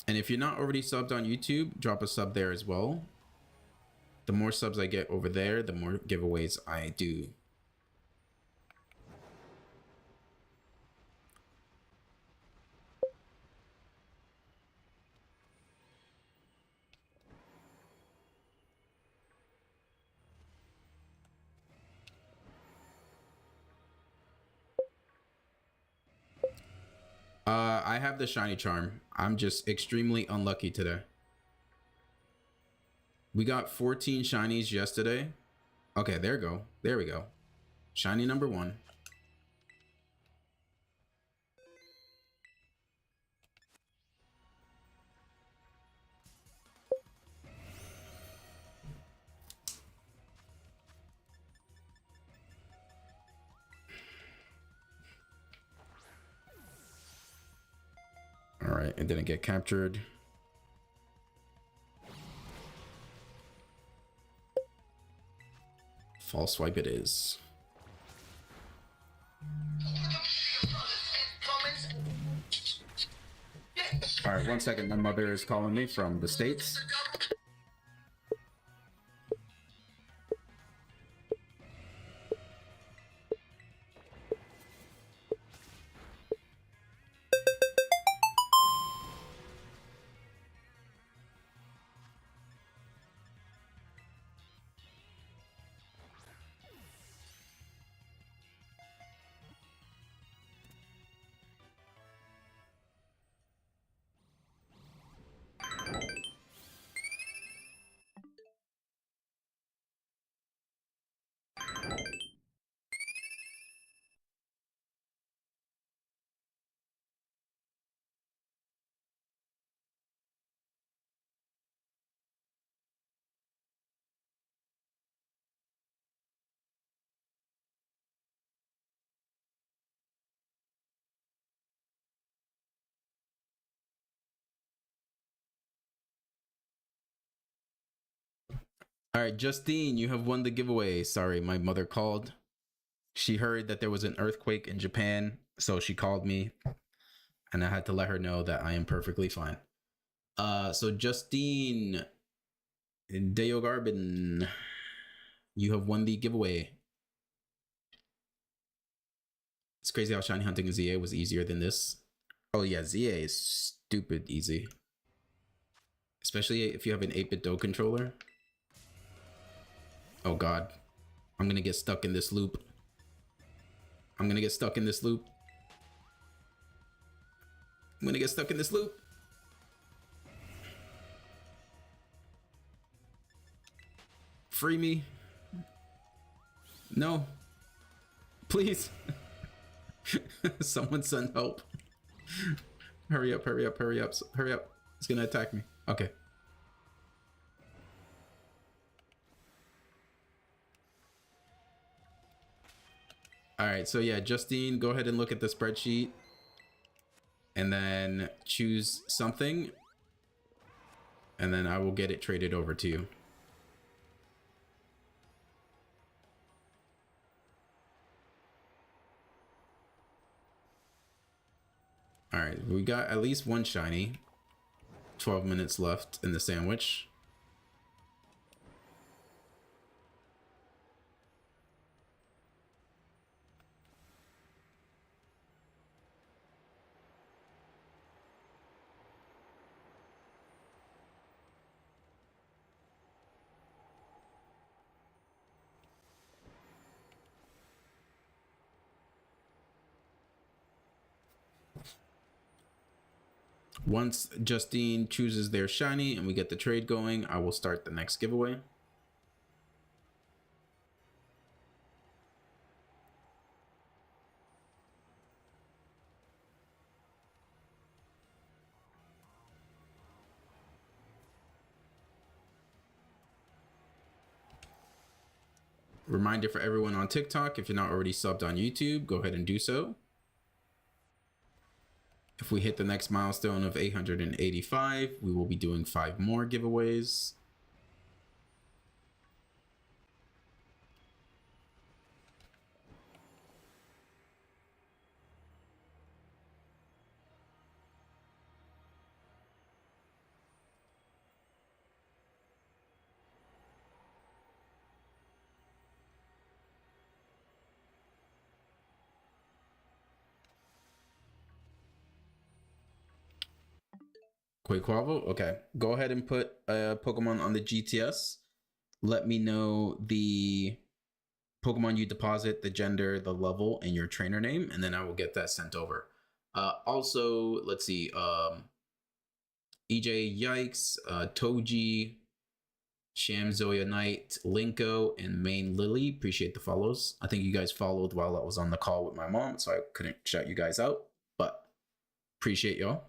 And if you're not already subbed on YouTube, drop a sub there as well. The more subs I get over there, the more giveaways I do. I have the shiny charm. I'm just extremely unlucky today. We got 14 shinies yesterday. Okay, there we go. There we go. Shiny number 1. All right, it didn't get captured. False swipe it is. All right, 1 second. My mother is calling me from the States. All right, Justine, you have won the giveaway. Sorry, my mother called. She heard that there was an earthquake in Japan, so she called me, and I had to let her know that I am perfectly fine. So Justine Deogarbin, you have won the giveaway. It's crazy how shiny hunting in ZA was easier than this. Oh yeah, ZA is stupid easy. Especially if you have an 8-bit Do controller. Oh god. I'm gonna get stuck in this loop. I'm gonna get stuck in this loop. I'm gonna get stuck in this loop. Free me. No. Please. Someone send help. Hurry up, hurry up, hurry up, hurry up. It's gonna attack me. Okay. All right, so yeah, Justine, go ahead and look at the spreadsheet and then choose something, and then I will get it traded over to you. All right, we got at least one shiny. 12 minutes left in the sandwich. Once Justine chooses their shiny and we get the trade going, I will start the next giveaway. Reminder for everyone on TikTok, if you're not already subbed on YouTube, go ahead and do so. If we hit the next milestone of 885, we will be doing 5 more giveaways. Quaquavel, okay. Go ahead and put a Pokemon on the GTS. Let me know the Pokemon you deposit, the gender, the level, and your trainer name, and then I will get that sent over. Also, let's see. EJ Yikes, Toji, Sham Zoya Knight, Linko, and Main Lily. Appreciate the follows. I think you guys followed while I was on the call with my mom, so I couldn't shout you guys out, but appreciate y'all.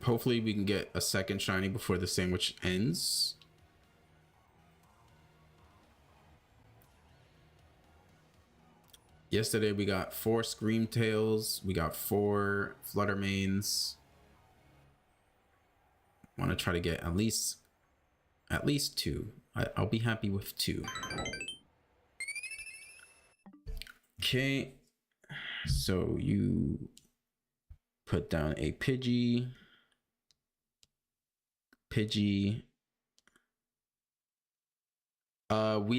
Hopefully we can get a second shiny before the sandwich ends. Yesterday we got 4 Screamtails, we got 4 Fluttermanes. Want to try to get at least 2. I'll be happy with 2. Okay, so you put down a Pidgey. We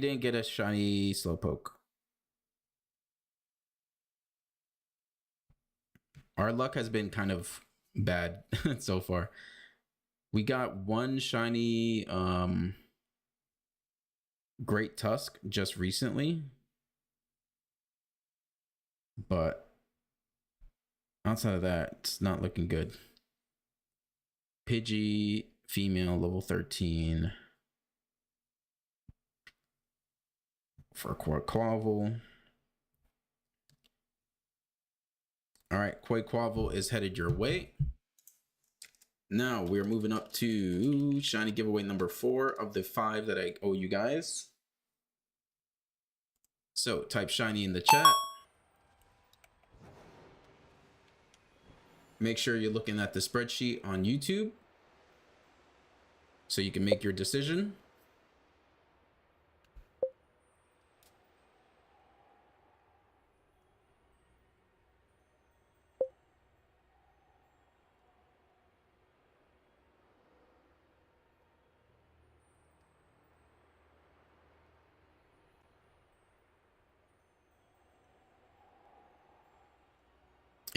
didn't get a shiny Slowpoke. Our luck has been kind of bad so far. We got 1 shiny Great Tusk just recently, but outside of that, it's not looking good. Pidgey, female, level 13. For Quaquavel. All right, Quaquavel is headed your way. Now we're moving up to shiny giveaway number 4 of the 5 that I owe you guys. So type shiny in the chat. Make sure you're looking at the spreadsheet on YouTube so you can make your decision.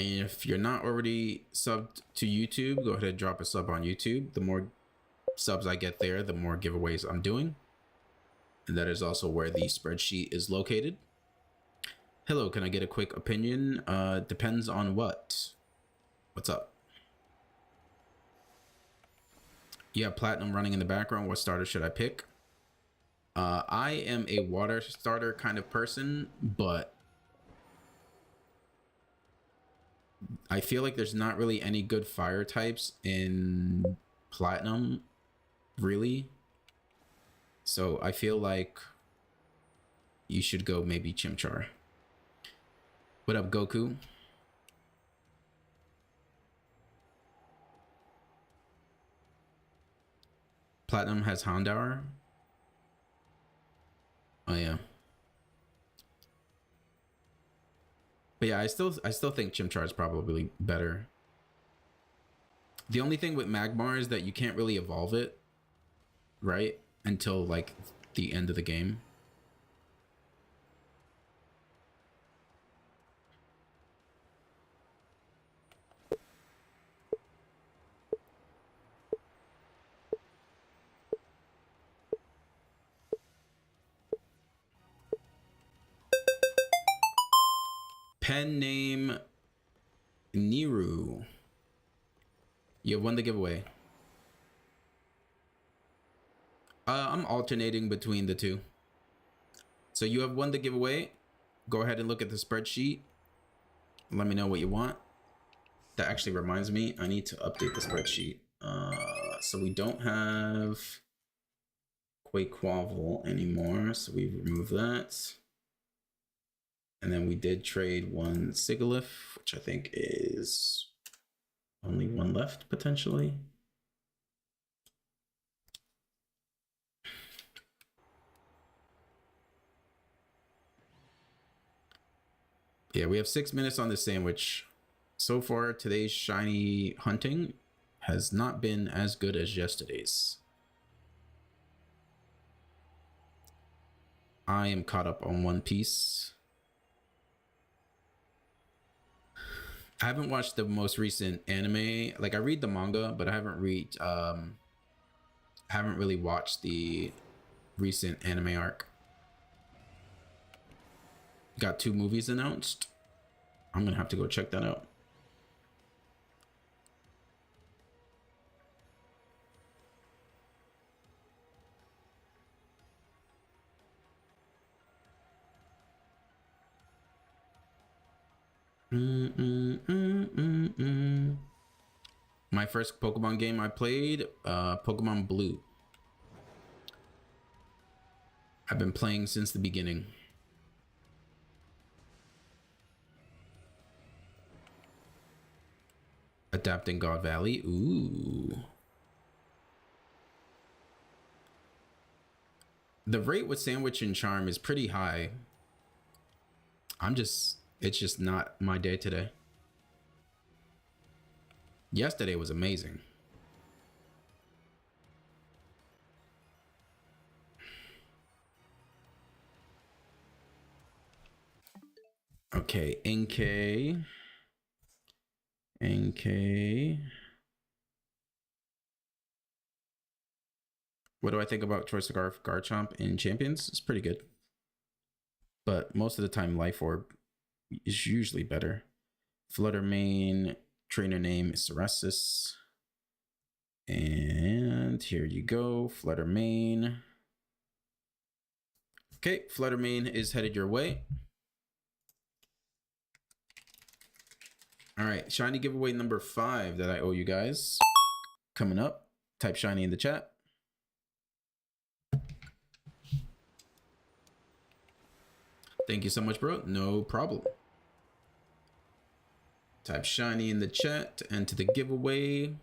And if you're not already subbed to YouTube, go ahead and drop a sub on YouTube. The more subs I get there, the more giveaways I'm doing. And that is also where the spreadsheet is located. Hello, can I get a quick opinion? Depends on what? What's up? You have Platinum running in the background. What starter should I pick? I am a water starter kind of person, but I feel like there's not really any good fire types in Platinum, really. So I feel like you should go maybe Chimchar. What up, Goku? Platinum has Houndour. Oh yeah. But yeah, I still think Chimchar is probably better. The only thing with Magmar is that you can't really evolve it, right? Until like the end of the game. Pen name Niru. You have won the giveaway. I'm alternating between the two. So you have won the giveaway. Go ahead and look at the spreadsheet. Let me know what you want. That actually reminds me, I need to update the spreadsheet. So we don't have Quaquaval anymore, so we remove that. And then we did trade one Sigilyph, which I think is only one left potentially. Yeah, we have 6 minutes on the sandwich. So far, today's shiny hunting has not been as good as yesterday's. I am caught up on One Piece. I haven't watched the most recent anime. Like I read the manga, but I haven't really watched the recent anime arc. Got 2 movies announced. I'm gonna have to go check that out. My first Pokemon game I played, Pokemon Blue. I've been playing since the beginning. Adapting God Valley. Ooh. The rate with Sandwich and Charm is pretty high. It's just not my day today. Yesterday was amazing. Okay, NK. What do I think about Choice Scarf Garchomp in Champions? It's pretty good. But most of the time, Life Orb is usually better. Flutter Mane, trainer name is Serasis. And here you go, Flutter Mane. Okay, Flutter Mane is headed your way. All right, shiny giveaway number 5 that I owe you guys. Coming up, type shiny in the chat. Thank you so much, bro. No problem. Type shiny in the chat to enter the giveaway.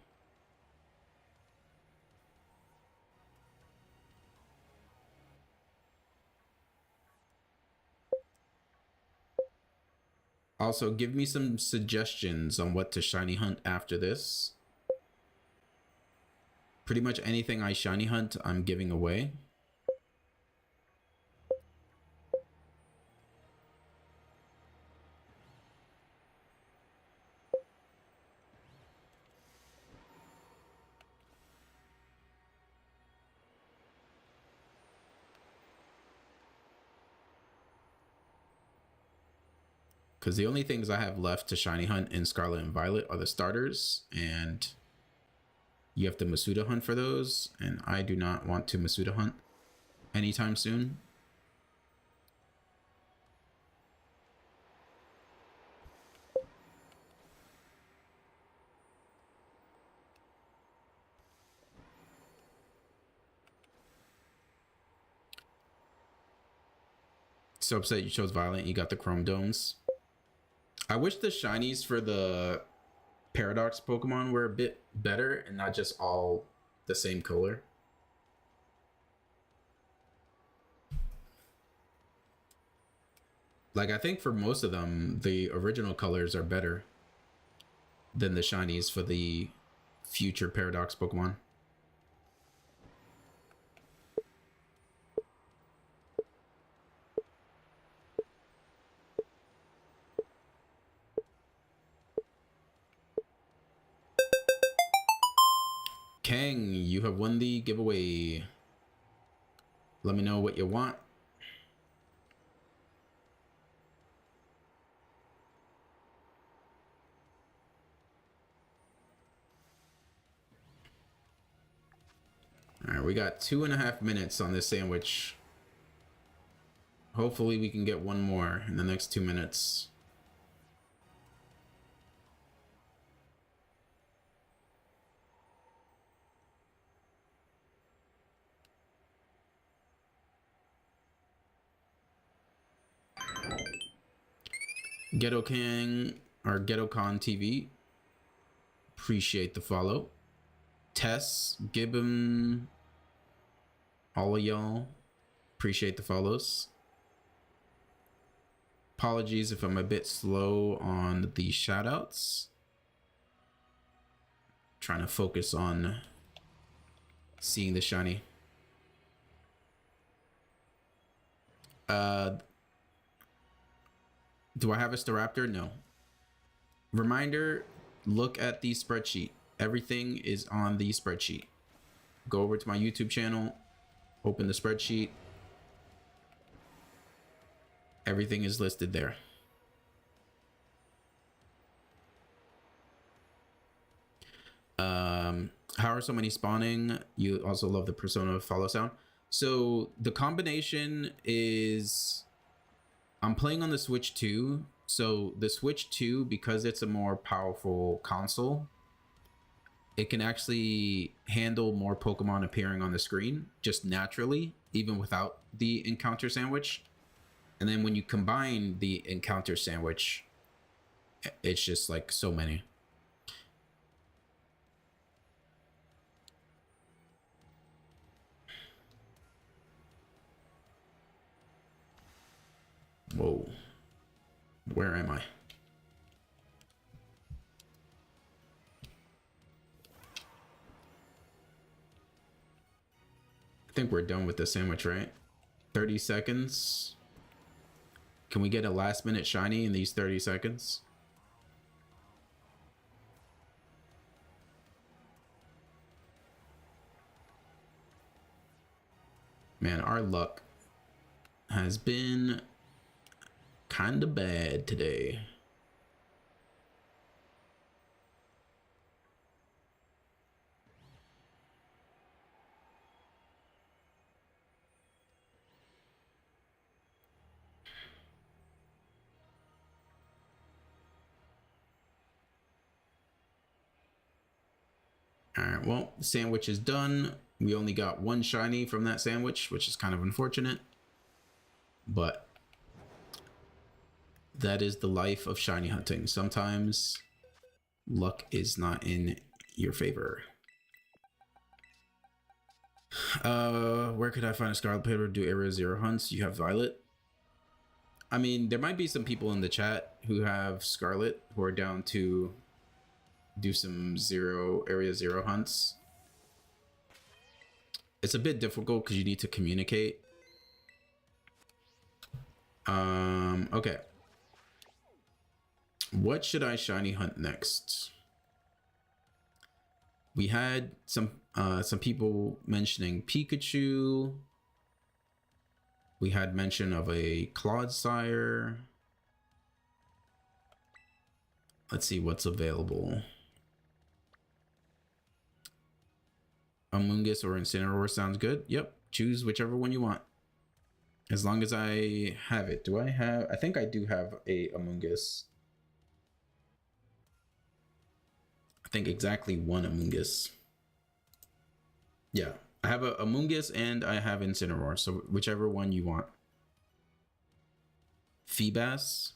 Also, give me some suggestions on what to shiny hunt after this. Pretty much anything I shiny hunt, I'm giving away. Because the only things I have left to shiny hunt in Scarlet and Violet are the starters, and you have to Masuda hunt for those, and I do not want to Masuda hunt anytime soon. So upset you chose Violet. You got the Chrome Domes. I wish the shinies for the Paradox Pokemon were a bit better and not just all the same color. Like, I think for most of them, the original colors are better than the shinies for the future Paradox Pokemon. Kang, you have won the giveaway. Let me know what you want. All right, we got 2.5 minutes on this sandwich. Hopefully we can get one more in the next 2 minutes. Ghetto King or GhettoCon TV. Appreciate the follow. Tess, Gibbon, all of y'all. Appreciate the follows. Apologies if I'm a bit slow on the shoutouts. Trying to focus on seeing the shiny. Do I have a Staraptor? No. Reminder, look at the spreadsheet. Everything is on the spreadsheet. Go over to my YouTube channel, open the spreadsheet. Everything is listed there. How are so many spawning? You also love the Persona follow sound. So the combination is, I'm playing on the Switch 2. So the Switch 2, because it's a more powerful console, it can actually handle more Pokemon appearing on the screen just naturally, even without the encounter sandwich. And then when you combine the encounter sandwich, it's just like so many. Whoa. Where am I? I think we're done with the sandwich, right? 30 seconds. Can we get a last minute shiny in these 30 seconds? Man, our luck has been kind of bad today. All right, well, the sandwich is done. We only got one shiny from that sandwich, which is kind of unfortunate, but that is the life of shiny hunting. Sometimes luck is not in your favor. Where could I find a Scarlet Paper to do Area Zero hunts? You have Violet. I mean, there might be some people in the chat who have Scarlet who are down to do some Area Zero hunts. It's a bit difficult because you need to communicate. Okay. What should I shiny hunt next? We had some people mentioning Pikachu. We had mention of a Clodsire. Let's see what's available. Amoonguss or Incineroar sounds good. Yep, choose whichever one you want. As long as I have it. Do I have? I think I do have a Amoonguss. I think exactly one Amoonguss. Yeah, I have a Amoonguss and I have Incineroar. So whichever one you want. Feebas.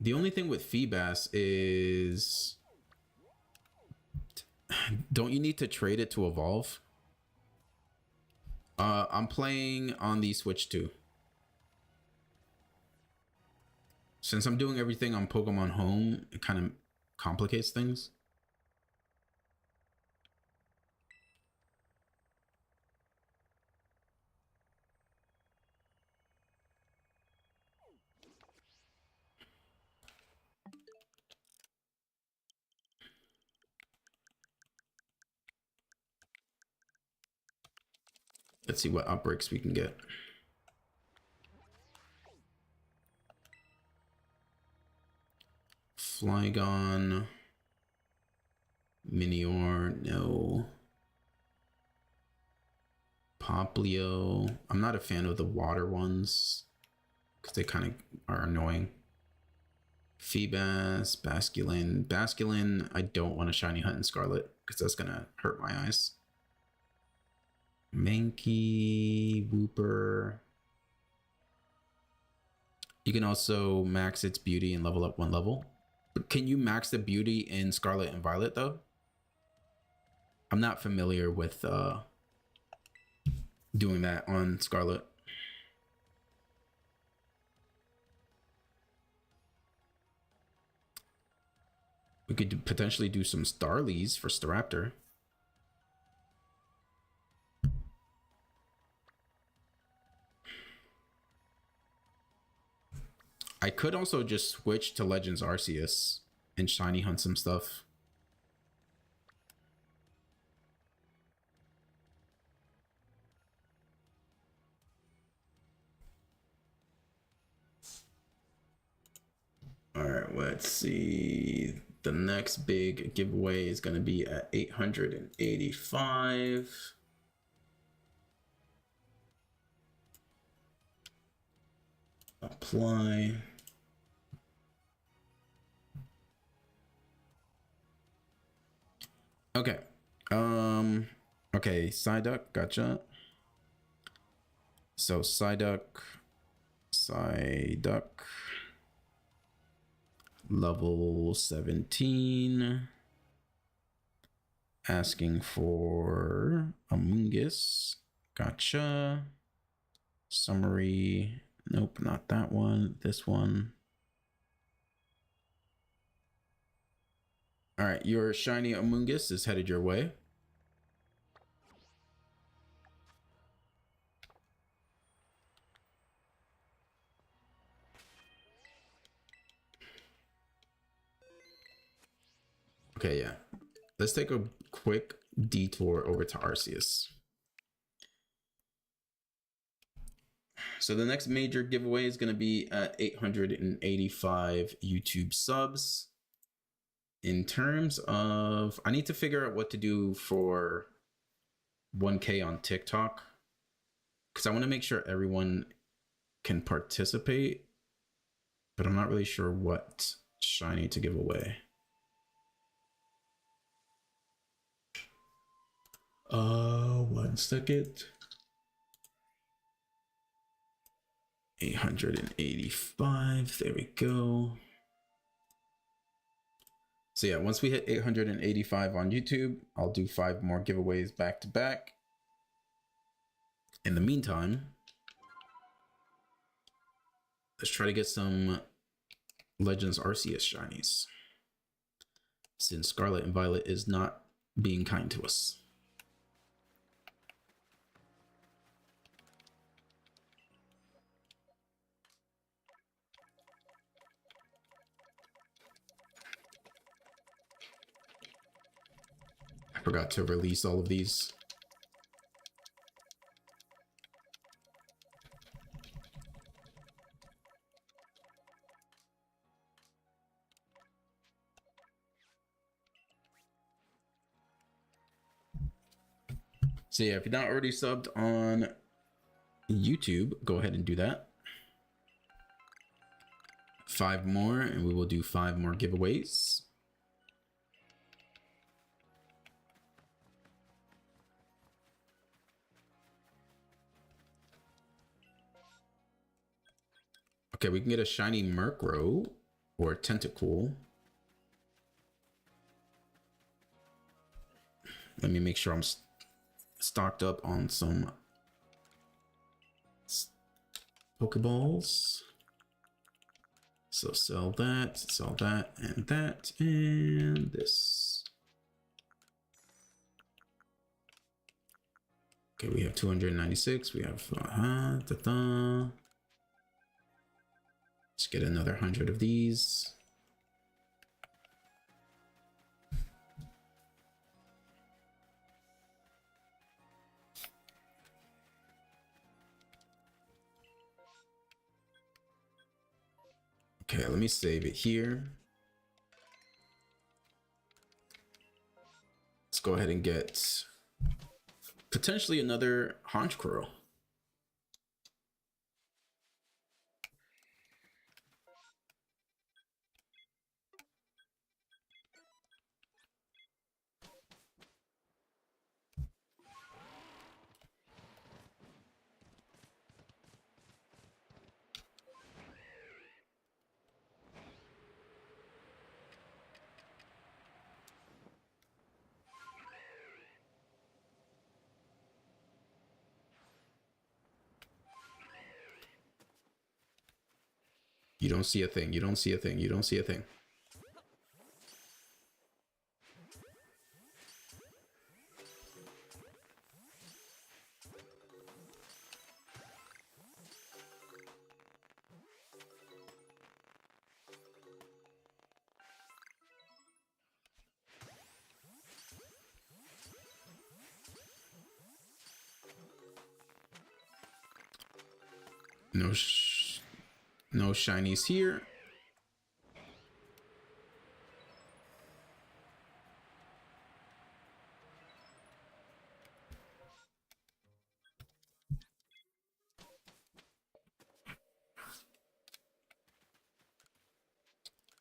The only thing with Feebas is, don't you need to trade it to evolve? I'm playing on the Switch too. Since I'm doing everything on Pokemon Home, it kind of complicates things. Let's see what outbreaks we can get. Flygon. Minior, no. Poplio. I'm not a fan of the water ones because they kind of are annoying. Feebas, Basculin. Basculin, I don't want a shiny hunt in Scarlet because that's going to hurt my eyes. Mankey, Wooper. You can also max its beauty and level up 1 level. But can you max the beauty in Scarlet and Violet though? I'm not familiar with doing that on Scarlet. We could potentially do some Starlies for Staraptor. I could also just switch to Legends Arceus and shiny hunt some stuff. All right, let's see. The next big giveaway is going to be at 885. Apply. Okay. Okay, Psyduck, gotcha. So Psyduck, level 17. Asking for Amoonguss, gotcha. Summary, nope, not that one, this one. All right, your shiny Amoonguss is headed your way. Okay, yeah. Let's take a quick detour over to Arceus. So the next major giveaway is going to be at 885 YouTube subs. In terms of, I need to figure out what to do for 1K on TikTok because I want to make sure everyone can participate, but I'm not really sure what shiny to give away. 1 second. 885, there we go. So yeah, once we hit 885 on YouTube, I'll do 5 more giveaways back to back. In the meantime, let's try to get some Legends Arceus shinies, since Scarlet and Violet is not being kind to us. I forgot to release all of these. So yeah, if you're not already subbed on YouTube, go ahead and do that. 5 more, and we will do 5 more giveaways. Okay, we can get a shiny Murkrow or Tentacool. Let me make sure I'm stocked up on some Pokeballs. So sell that, and this. Okay, we have 296. We have let's get another 100 of these. Okay, let me save it here. Let's go ahead and get potentially another Honchkrow. You don't see a thing. You don't see a thing. You don't see a thing. No shinies here.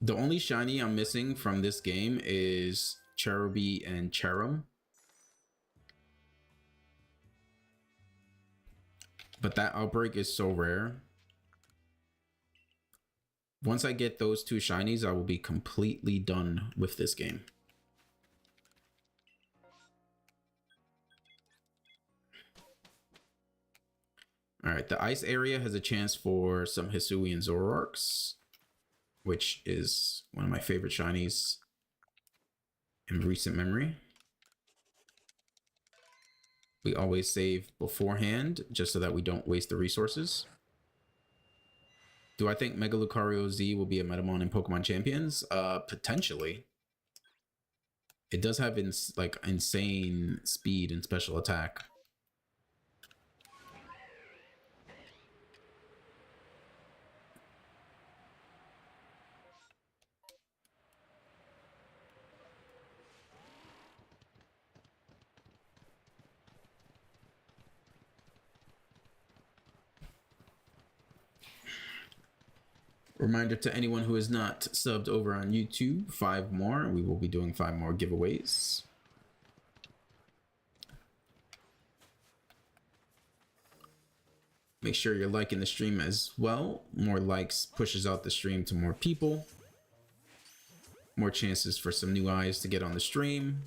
The only shiny I'm missing from this game is Cherubi and Cherum. But that outbreak is so rare. Once I get those two shinies, I will be completely done with this game. All right, the ice area has a chance for some Hisuian Zoroarks, which is one of my favorite shinies in recent memory. We always save beforehand just so that we don't waste the resources. Do I think Mega Lucario Z will be a Metamon in Pokemon Champions? Potentially. It does have insane speed and special attack. Reminder to anyone who is not subbed over on YouTube, 5 more. We will be doing 5 more giveaways. Make sure you're liking the stream as well. More likes pushes out the stream to more people. More chances for some new eyes to get on the stream.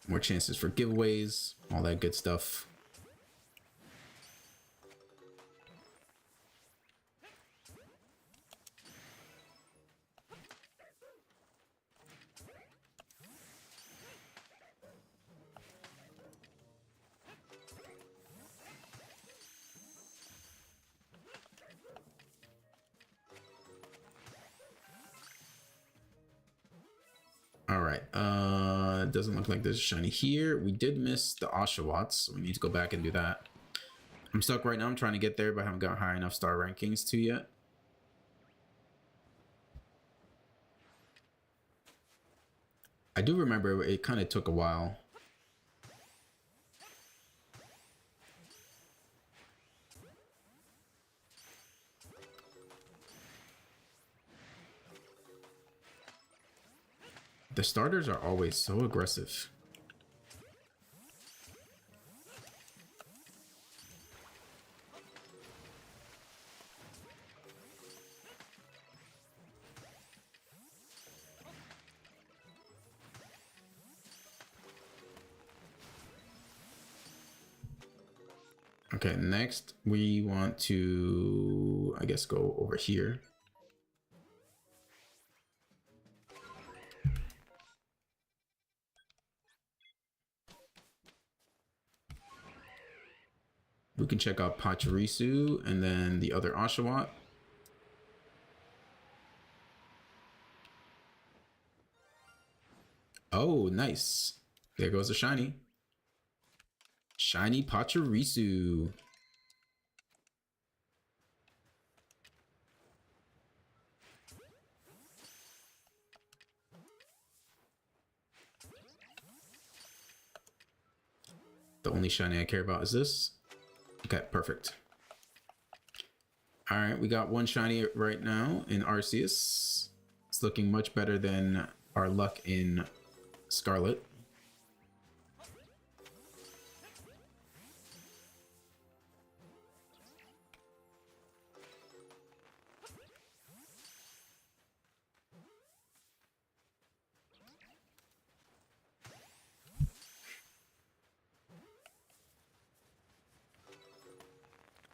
More chances for giveaways, all that good stuff. All right, it doesn't look like there's a shiny here. We did miss the Oshawotts, so we need to go back and do that. I'm stuck right now. I'm trying to get there, but I haven't got high enough star rankings to yet. I do remember it kind of took a while. The starters are always so aggressive. Okay, next we want to, I guess, go over here. We can check out Pachirisu and then the other Oshawott. Oh, nice. There goes a shiny. Shiny Pachirisu. The only shiny I care about is this. Okay, perfect. All right, we got one shiny right now in Arceus. It's looking much better than our luck in Scarlet.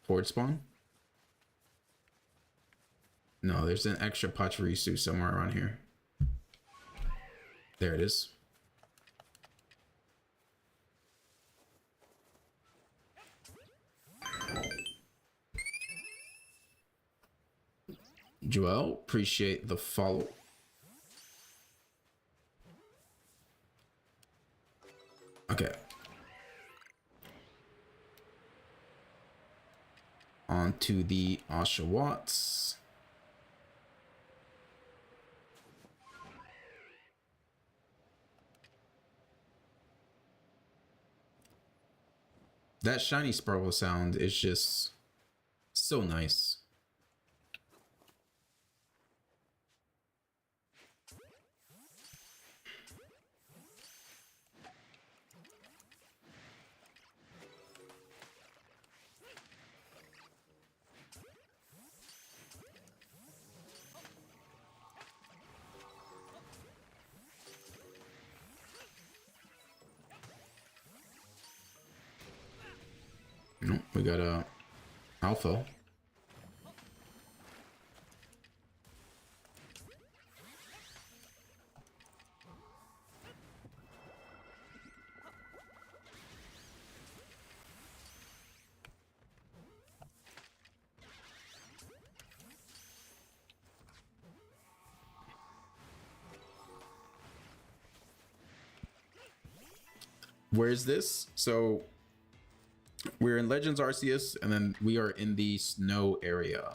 Forward spawn? No, there's an extra Pachirisu somewhere around here. There it is. Joel, appreciate the follow. Okay. On to the Oshawotts. That shiny sparkle sound is just so nice. Nope, we got a Alpha. Where's this? So we're in Legends Arceus, and then we are in the snow area.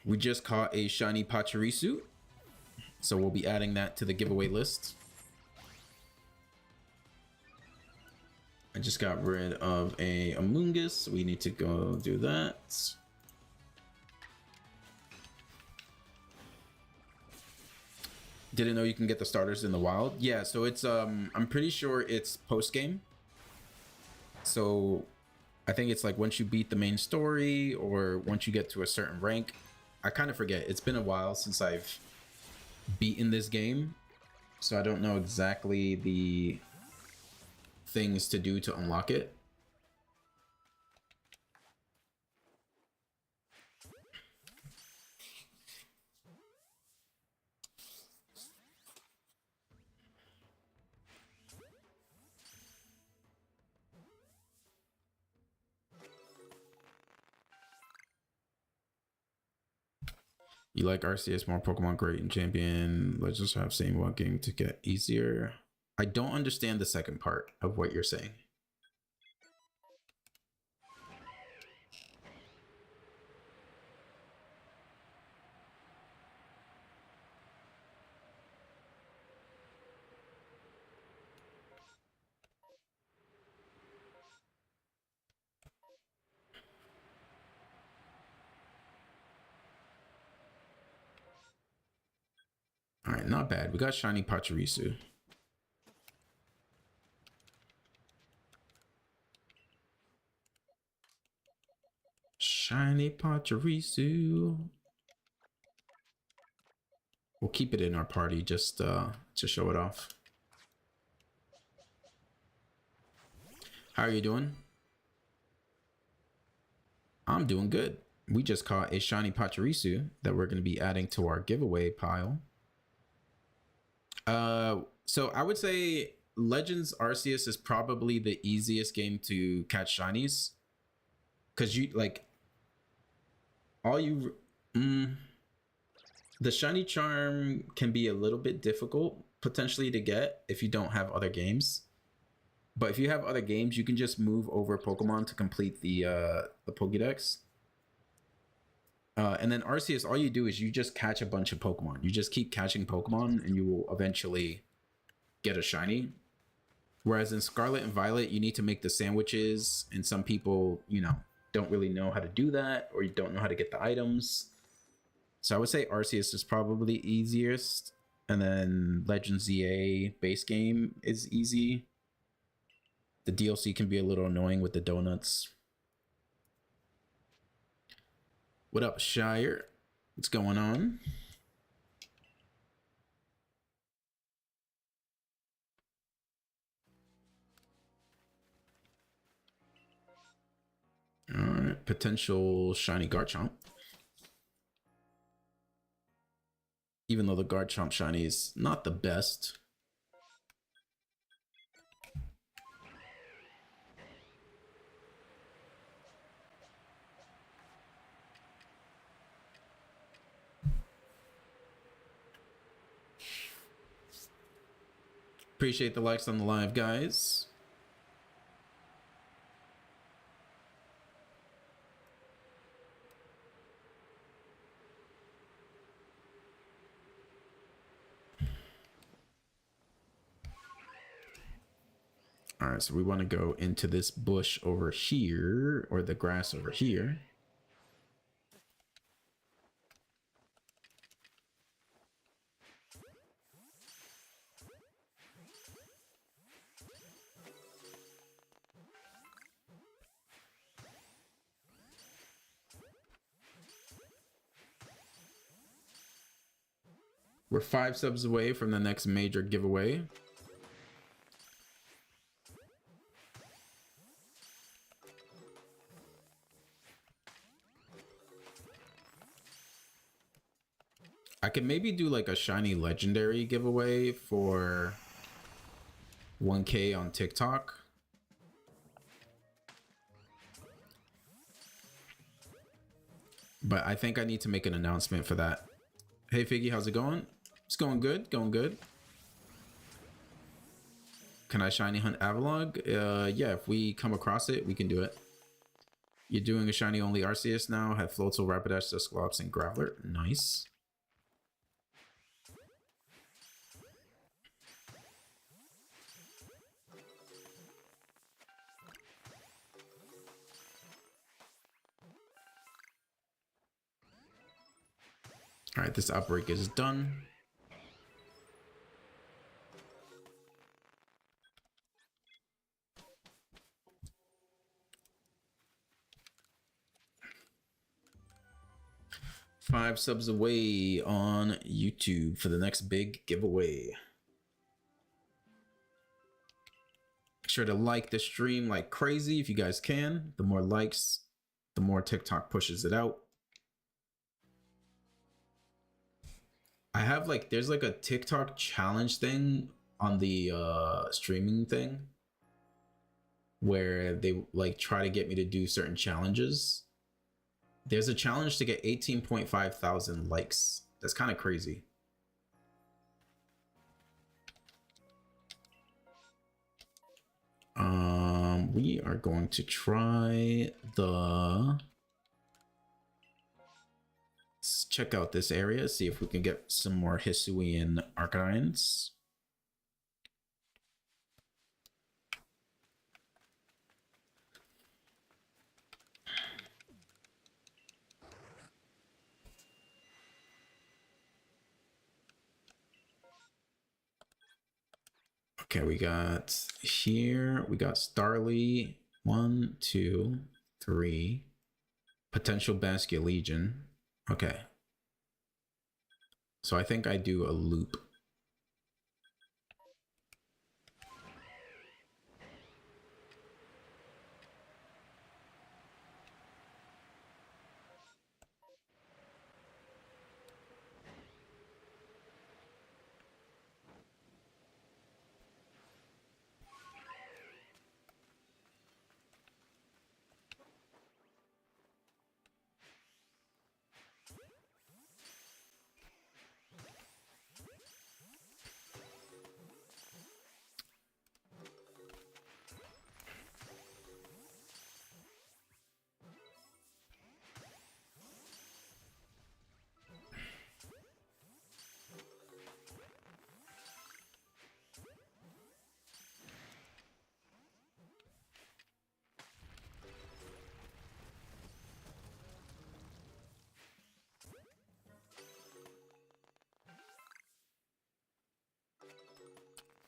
We just caught a shiny Pachirisu, so we'll be adding that to the giveaway list. I just got rid of a Amoonguss, so we need to go do that. Didn't know you can get the starters in the wild. Yeah, so it's I'm pretty sure it's post game. So I think it's like once you beat the main story or once you get to a certain rank. I kind of forget. It's been a while since I've beaten this game, so I don't know exactly the things to do to unlock it. You like Arceus more Pokemon Great and Champion? Let's just have same one game to get easier. I don't understand the second part of what you're saying. All right, not bad. We got shiny Pachirisu. Shiny Pachirisu. We'll keep it in our party just to show it off. How are you doing? I'm doing good. We just caught a shiny Pachirisu that we're going to be adding to our giveaway pile. So I would say Legends Arceus is probably the easiest game to catch shinies, because you like all you. The shiny charm can be a little bit difficult potentially to get if you don't have other games. But if you have other games, you can just move over Pokemon to complete the Pokédex. And then Arceus, all you do is you just catch a bunch of Pokemon. You just keep catching Pokemon, and you will eventually get a shiny. Whereas in Scarlet and Violet, you need to make the sandwiches, and some people, you know, don't really know how to do that, or you don't know how to get the items. So I would say Arceus is probably easiest, and then Legend ZA base game is easy. The DLC can be a little annoying with the donuts. What up, Shire? What's going on? All right, potential shiny Garchomp. Even though the Garchomp shiny is not the best. Appreciate the likes on the live, guys. All right, so we want to go into this bush over here, or the grass over here. We're 5 subs away from the next major giveaway. I could maybe do like a shiny legendary giveaway for 1K on TikTok. But I think I need to make an announcement for that. Hey Figgy, how's it going? It's going good, going good. Can I shiny hunt Avalog? Yeah, if we come across it, we can do it. You're doing a shiny only Arceus now. Have Floatzel, Rapidash, Dusclops, and Graveler. Nice. All right, this outbreak is done. Five subs away on YouTube for the next big giveaway. Make sure to like the stream like crazy if you guys can. The more likes, the more TikTok pushes it out. I have like, there's like a TikTok challenge thing on the streaming thing where they like try to get me to do certain challenges. There's a challenge to get 18.5 thousand likes. That's kind of crazy. We are going to try the... Let's check out this area, see if we can get some more Hisuian Arcanines. Okay, we got here, we got Starly, 1, 2, 3, potential Basculegion. Okay. So I think I do a loop.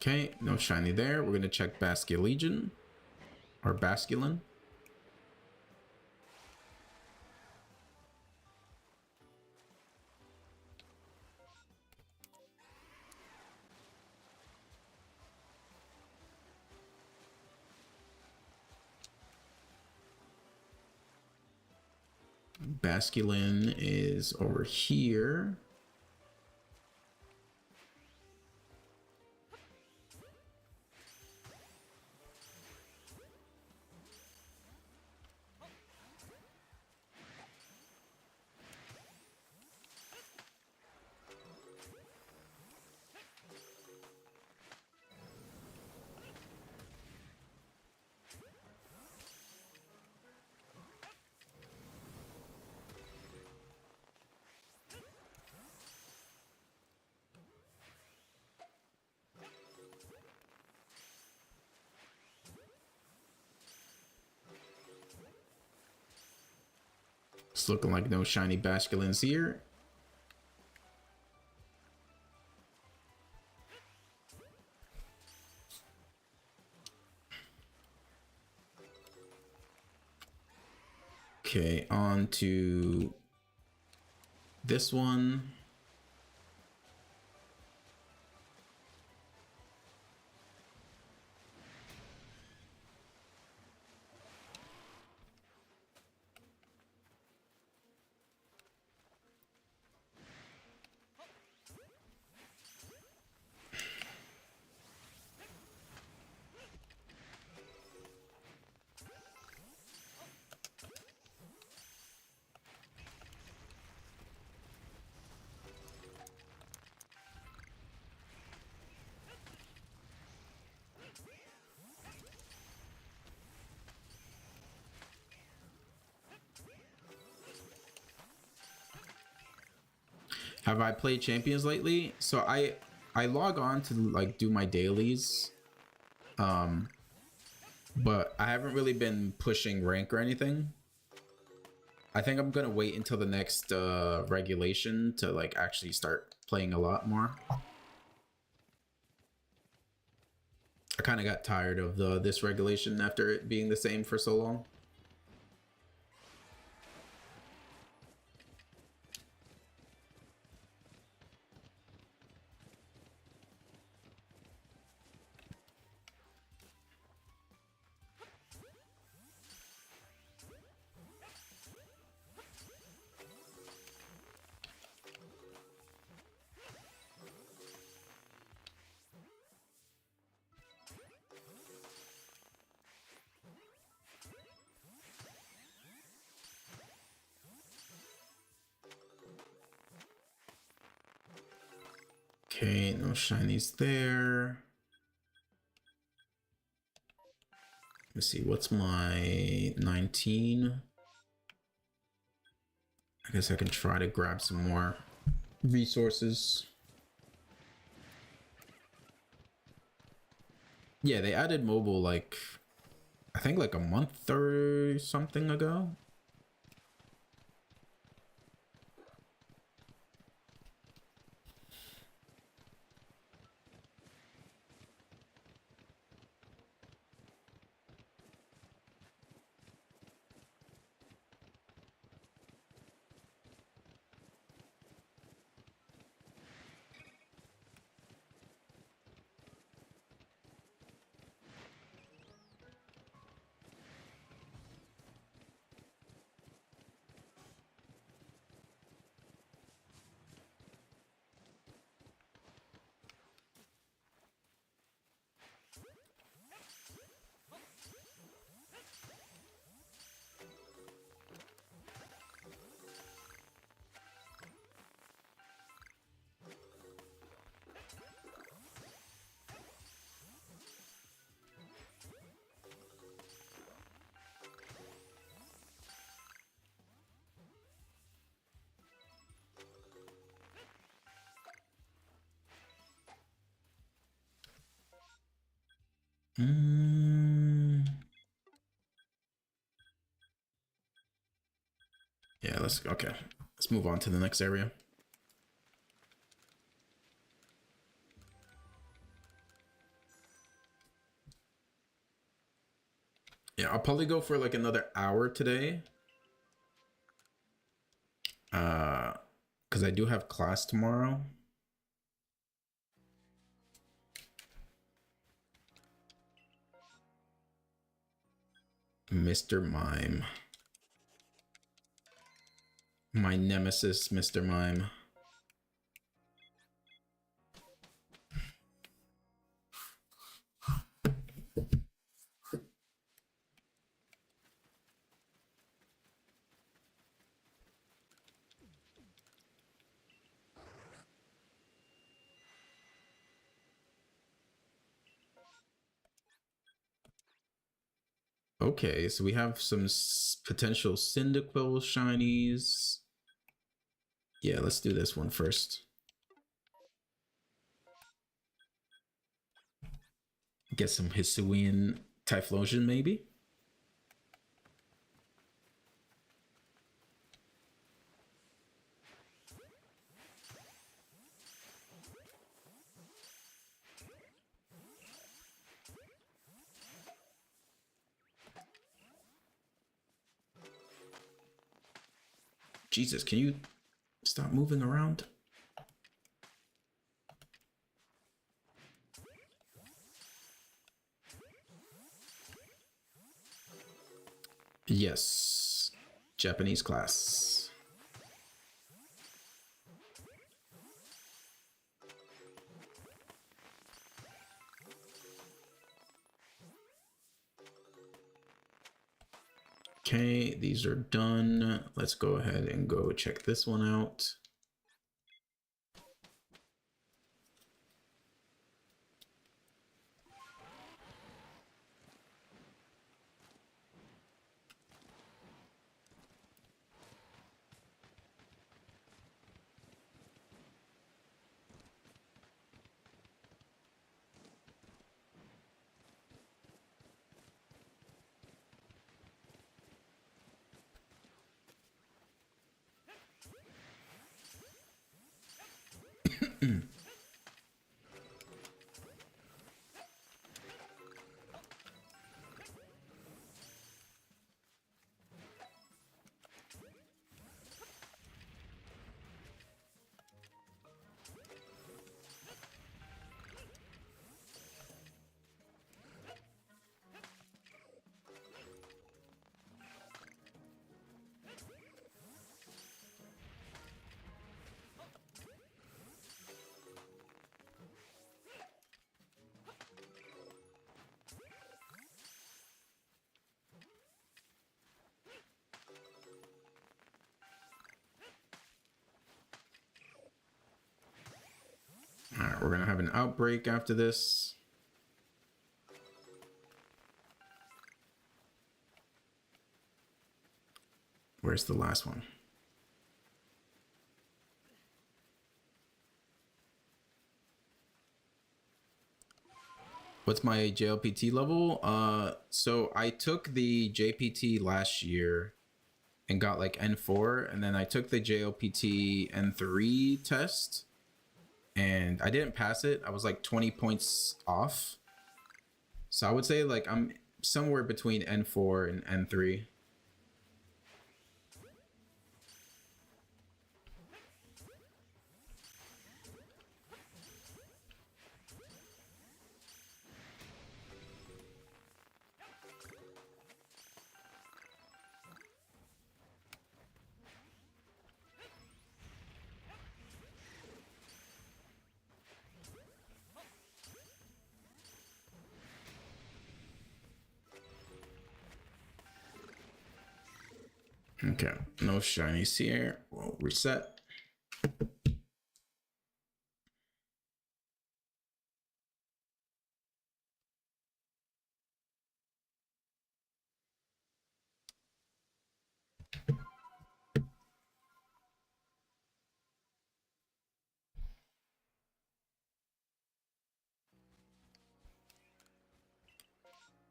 Okay, no shiny there. We're gonna check Basculegion or Basculin. Basculin is over here. It's looking like no shiny Basculins here. Okay, on to this one. Have I played Champions lately? So I log on to like do my dailies, but I haven't really been pushing rank or anything. I think I'm gonna wait until the next regulation to like actually start playing a lot more. I kind of got tired of this regulation after it being the same for so long. Okay, no shinies there. Let me see, what's my 19? I guess I can try to grab some more resources. Yeah, they added mobile like, I think like a month or something ago. Yeah, okay. Let's move on to the next area. Yeah, I'll probably go for like another hour today. Because I do have class tomorrow. Mr. Mime. My nemesis, Mr. Mime. Okay, so we have some potential Cyndaquil shinies. Yeah, let's do this one first. Get some Hisuian Typhlosion, maybe? Jesus, can you stop moving around? Yes. Japanese class. Okay, these are done. Let's go ahead and go check this one out. All right, we're gonna have an outbreak after this. Where's the last one? What's my JLPT level? So I took the JPT last year and got like N4, and then I took the JLPT N3 test and I didn't pass it. I was like 20 points off. So I would say like I'm somewhere between N4 and N3. Okay, no shinies here. We'll reset.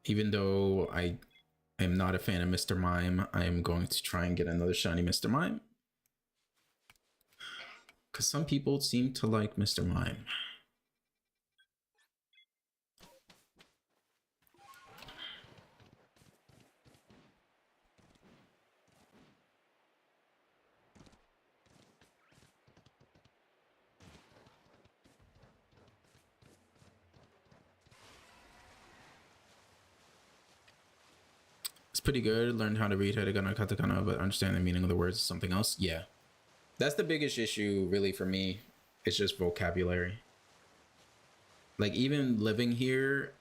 Even though I am not a fan of Mr. Mime, I am going to try and get another shiny Mr. Mime. Because some people seem to like Mr. Mime. pretty good. Learned how to read hiragana, katakana, but understand the meaning of the words is something else. Yeah, that's the biggest issue, really, for me. It's just vocabulary. Like, even living here,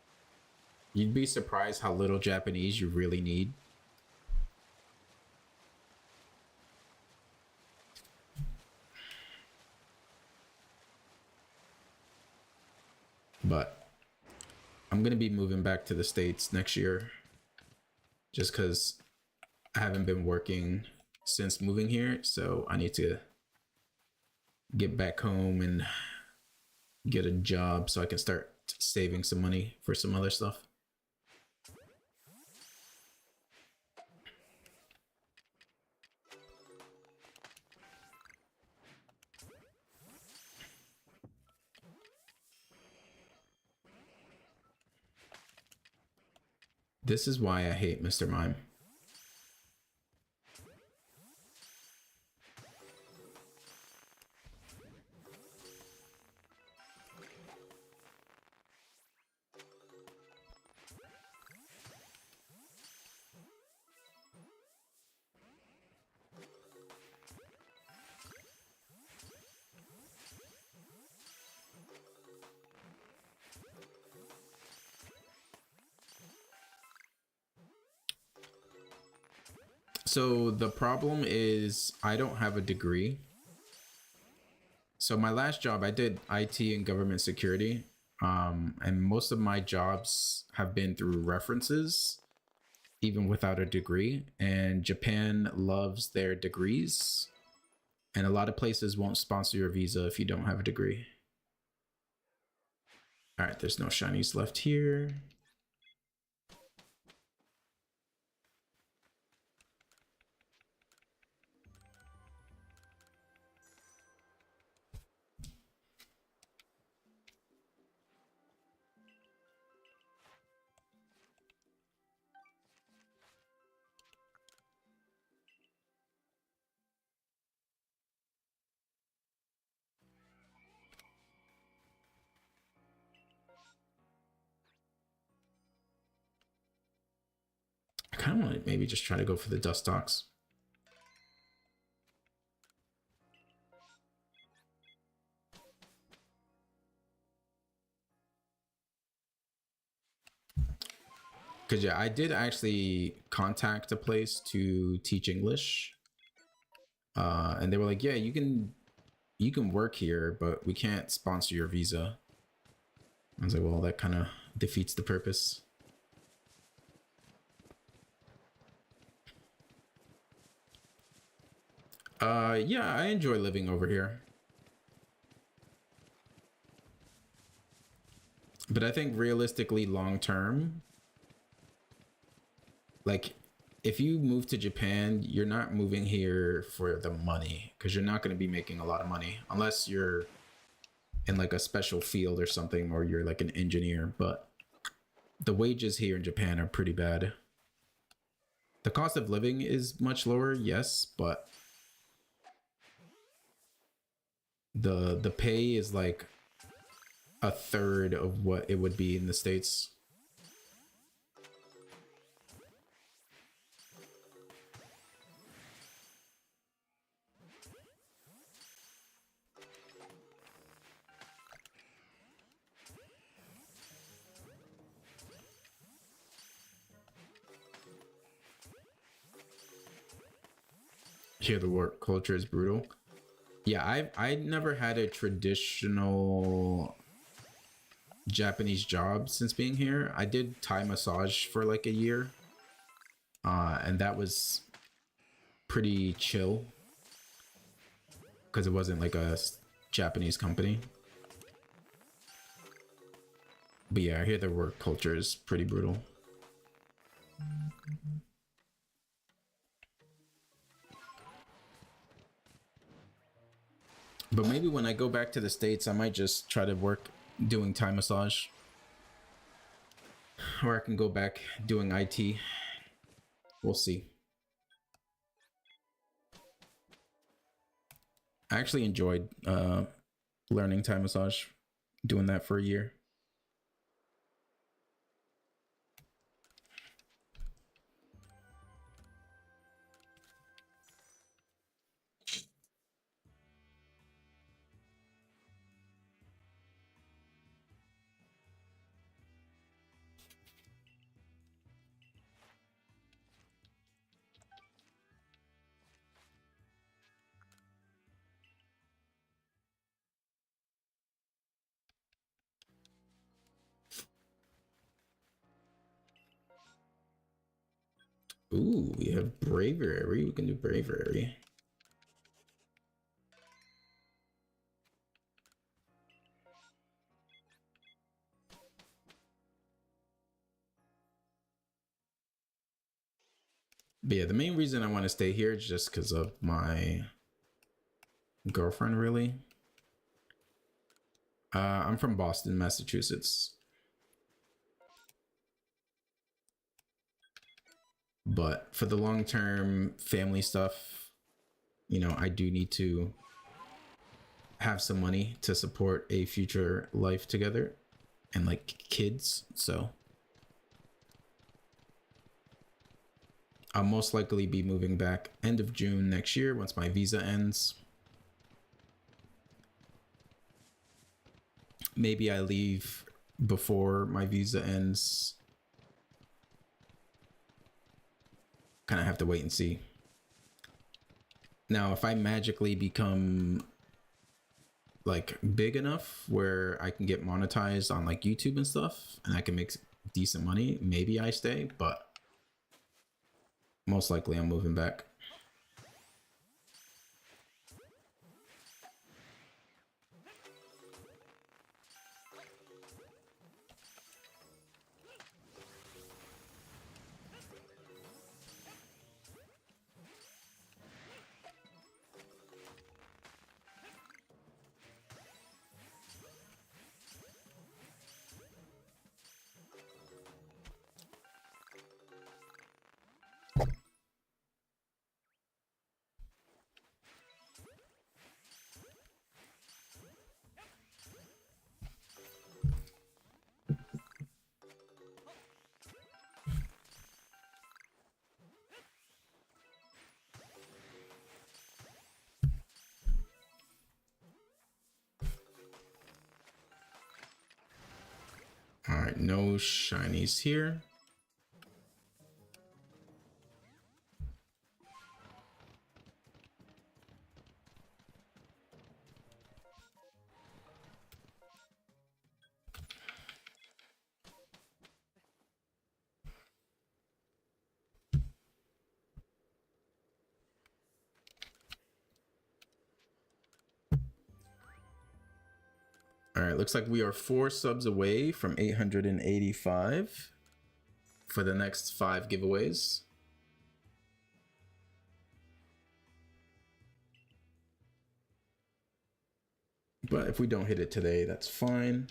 you'd be surprised how little Japanese you really need. But I'm gonna be moving back to the States next year, just because I haven't been working since moving here, so I need to get back home and get a job so I can start saving some money for some other stuff. This is why I hate Mr. Mime. So the problem is I don't have a degree. So my last job, I did IT and government security. And most of my jobs have been through references, even without a degree. And Japan loves their degrees. And a lot of places won't sponsor your visa if you don't have a degree. All right, there's no shinies left here. I kind of want to maybe just try to go for the dust docks. Because yeah, I did actually contact a place to teach English. And they were like, yeah, you can work here, but we can't sponsor your visa. I was like, well, that kind of defeats the purpose. Yeah, I enjoy living over here. But I think realistically, long term, like if you move to Japan, you're not moving here for the money, because you're not going to be making a lot of money unless you're in like a special field or something, or you're like an engineer. But the wages here in Japan are pretty bad. The cost of living is much lower, yes, but the pay is like a third of what it would be in the States. Here the work culture is brutal. Yeah, I never had a traditional Japanese job since being here. I did Thai massage for like a year, and that was pretty chill because it wasn't like a Japanese company. But yeah, I hear the work culture is pretty brutal. But maybe when I go back to the States, I might just try to work doing Thai massage. Or I can go back doing IT. We'll see. I actually enjoyed learning Thai massage, doing that for a year. Ooh, we have Bravery. We can do Bravery. But yeah, the main reason I want to stay here is just because of my girlfriend, really. I'm from Boston, Massachusetts. But for the long-term family stuff, you know, I do need to have some money to support a future life together and like kids. So I'll most likely be moving back end of June next year once my visa ends. Maybe I leave before my visa ends. Kind of have to wait and see. Now, if I magically become like big enough where I can get monetized on like YouTube and stuff and I can make decent money, maybe I stay, but most likely I'm moving back. All right, no shinies here. All right, looks like we are 4 subs away from 885 for the next 5 giveaways. But if we don't hit it today, that's fine.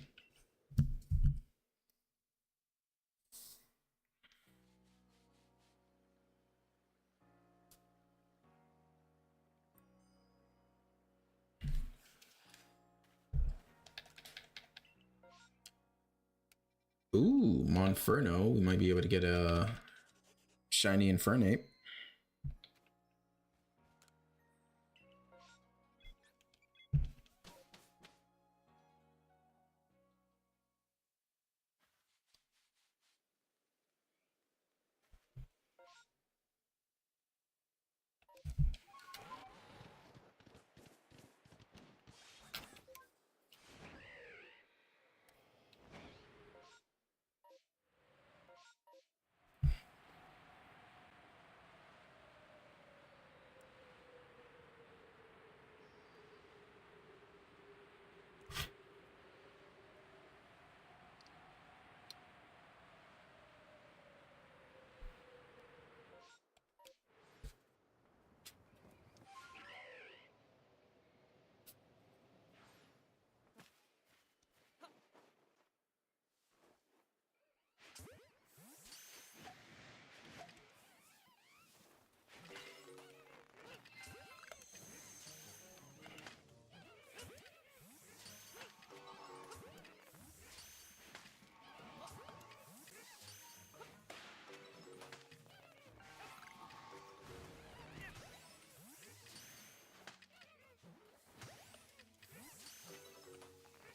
Ooh, Monferno. We might be able to get a shiny Infernape.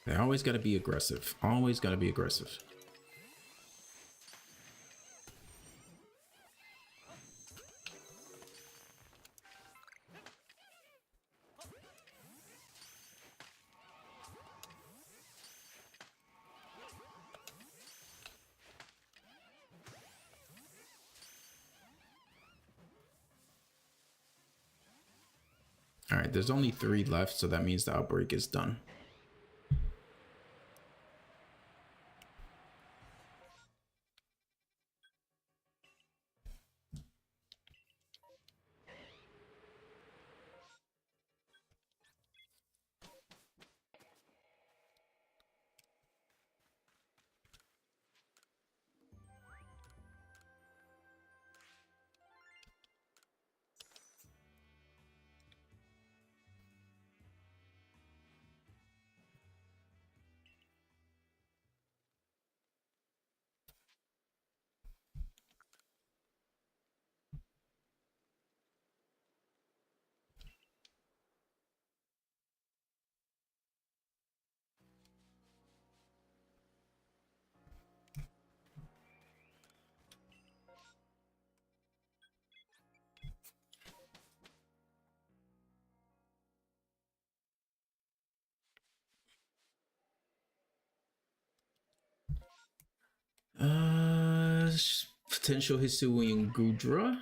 They always got to be aggressive. Always got to be aggressive. All right, there's only 3 left, so that means the outbreak is done. Potential Hisuian Gudra.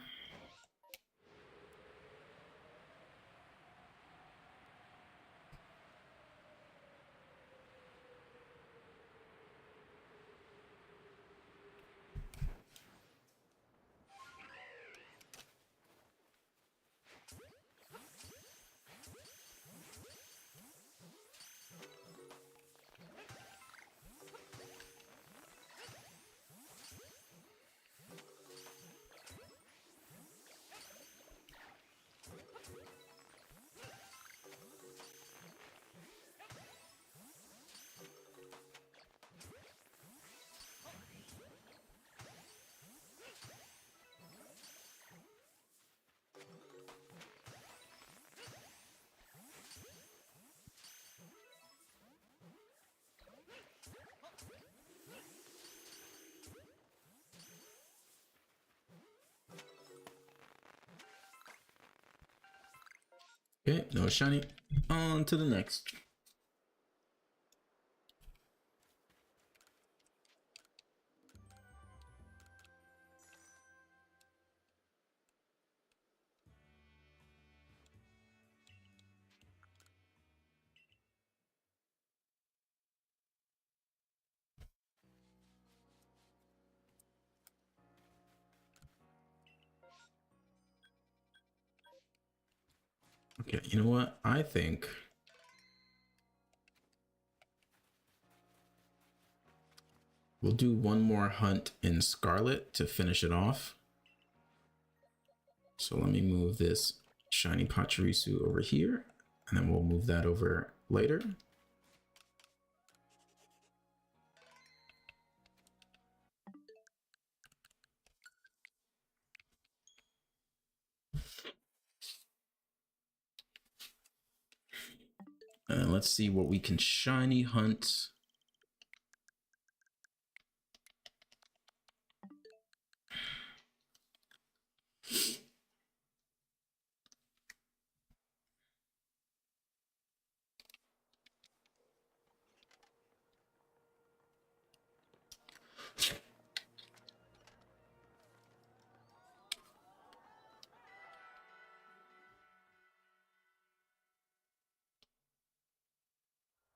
Okay, no shiny. On to the next. Okay, you know what? I think we'll do one more hunt in Scarlet to finish it off. So let me move this shiny Pachirisu over here, and then we'll move that over later. And let's see what we can shiny hunt.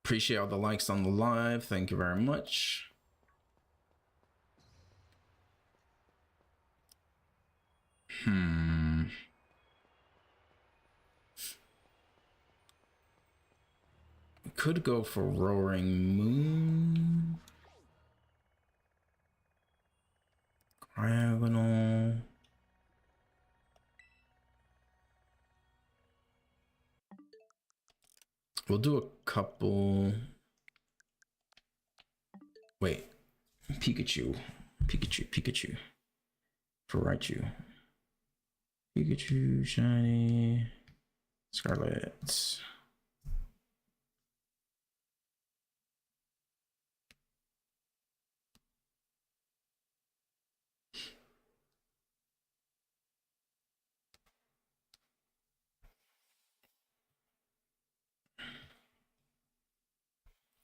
Appreciate all the likes on the live. Thank you very much. We could go for Roaring Moon. Diagonal. We'll do a couple. Wait. Pikachu. For Raichu. Pikachu, shiny. Scarlet.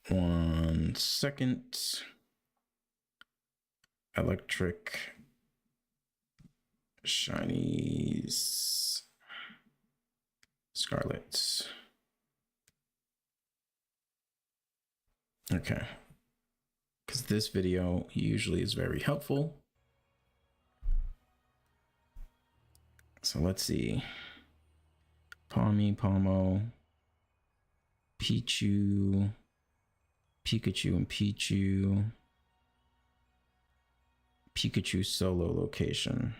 One second. Electric. Shinies. Scarlet. Okay. Because this video usually is very helpful. So let's see. Palmy, Palmo, Pichu, Pikachu and Pichu. Pikachu solo location.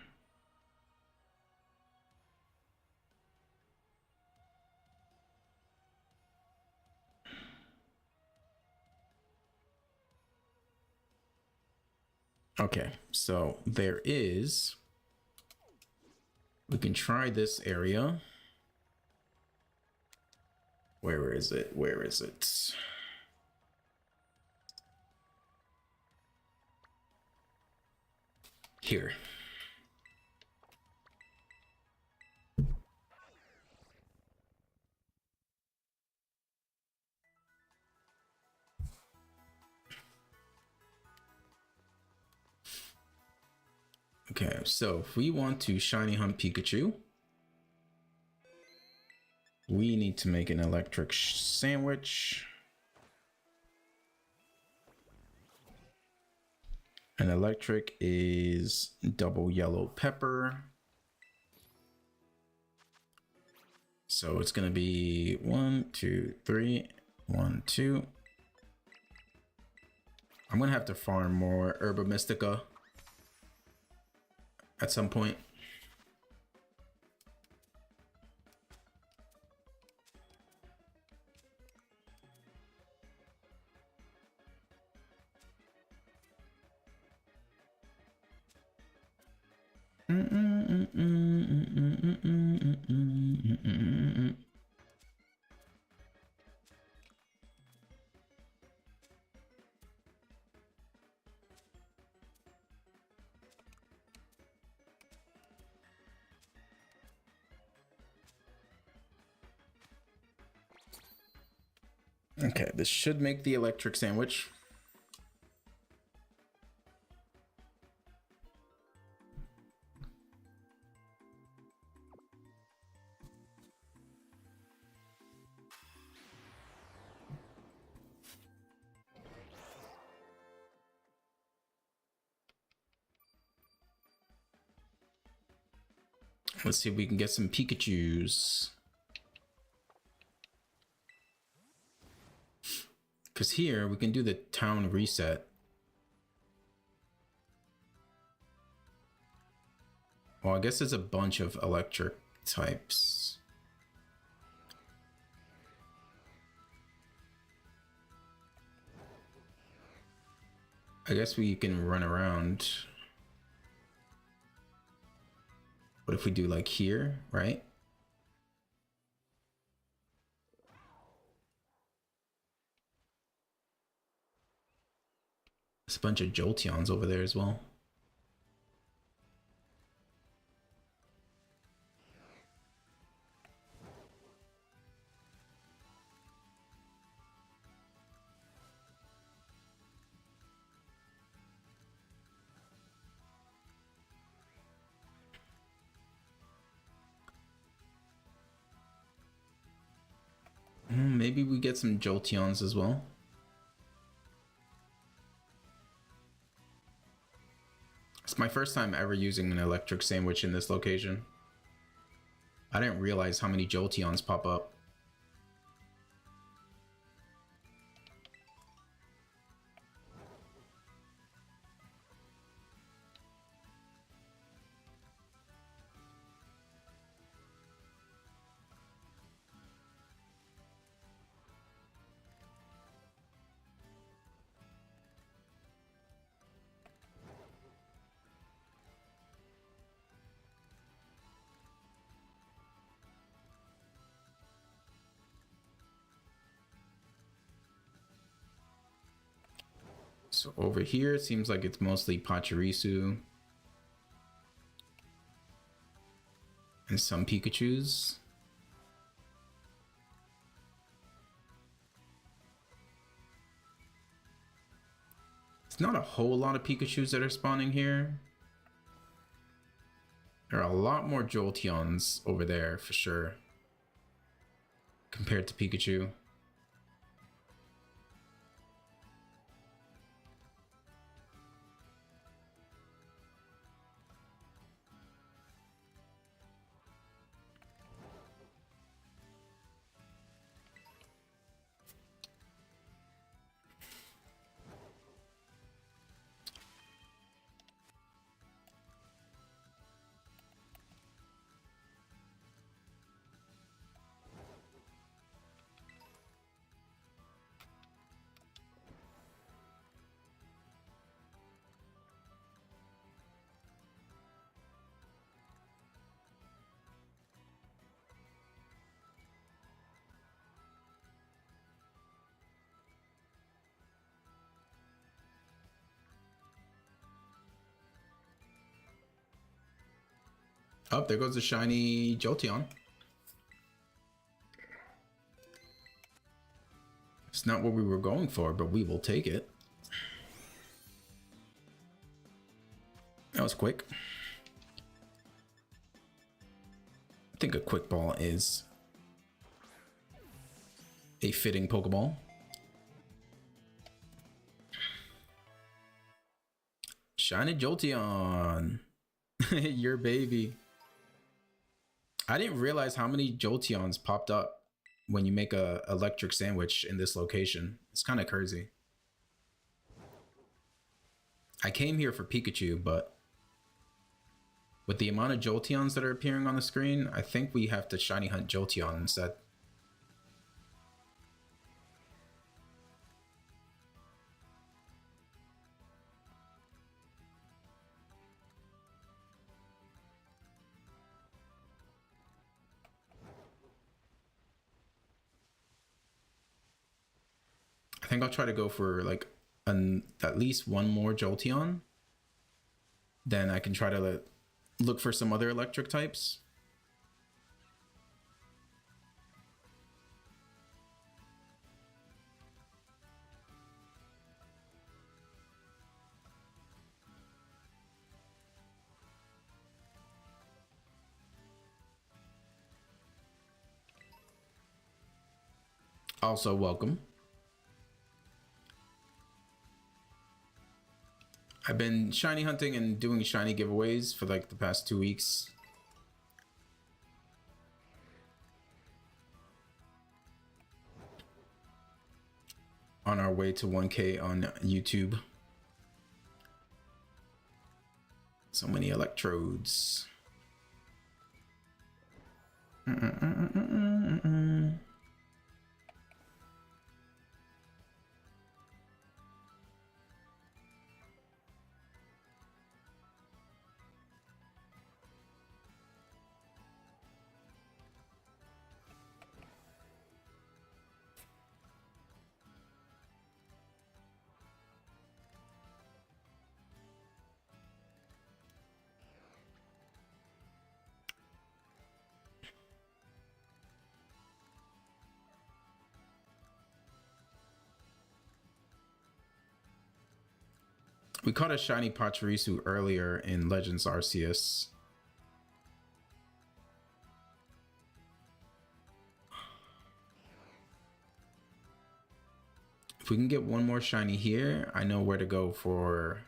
Okay, so there is, we can try this area. Where is it? Where is it? Here. Okay, so if we want to shiny hunt Pikachu, we need to make an electric sandwich. An electric is double yellow pepper. So it's gonna be 1, 2, 3, 1, 2. I'm gonna have to farm more Herba Mystica at some point. Okay, this should make the electric sandwich. Let's see if we can get some Pikachus. Because here we can do the town reset. Well, I guess there's a bunch of electric types. I guess we can run around. What if we do like here, right? There's a bunch of Jolteons over there as well. Maybe we get some Jolteons as well. It's my first time ever using an electric sandwich in this location. I didn't realize how many Jolteons pop up. So over here, it seems like it's mostly Pachirisu. And some Pikachus. It's not a whole lot of Pikachus that are spawning here. There are a lot more Jolteons over there for sure. compared to Pikachu. Oh, there goes the shiny Jolteon. It's not what we were going for, but we will take it. That was quick. I think a quick ball is a fitting Pokeball. Shiny Jolteon. Your baby. I didn't realize how many Jolteons popped up when you make a electric sandwich in this location. It's kind of crazy. I came here for Pikachu, but with the amount of Jolteons that are appearing on the screen, I think we have to shiny hunt Jolteon instead. I think I'll try to go for like at least one more Jolteon. Then I can try to look for some other electric types. Also, welcome. I've been shiny hunting and doing shiny giveaways for like the past 2 weeks. On our way to 1K on YouTube. So many electrodes. We caught a shiny Pachirisu earlier in Legends Arceus. If we can get one more shiny here, I know where to go for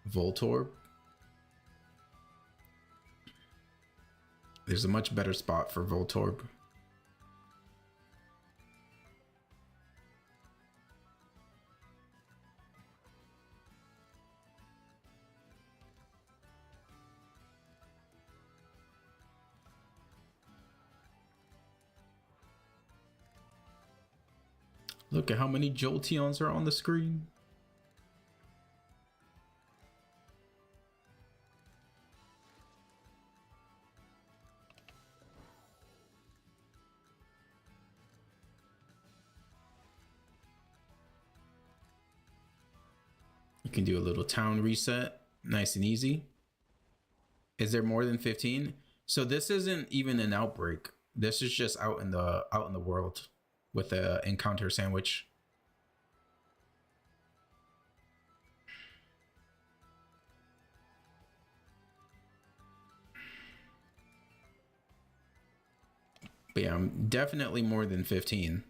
Voltorb. There's a much better spot for Voltorb. Look at how many Jolteons are on the screen. You can do a little town reset, nice and easy. Is there more than 15? So this isn't even an outbreak. This is just out in the world with a encounter sandwich. But yeah, I'm definitely more than 15.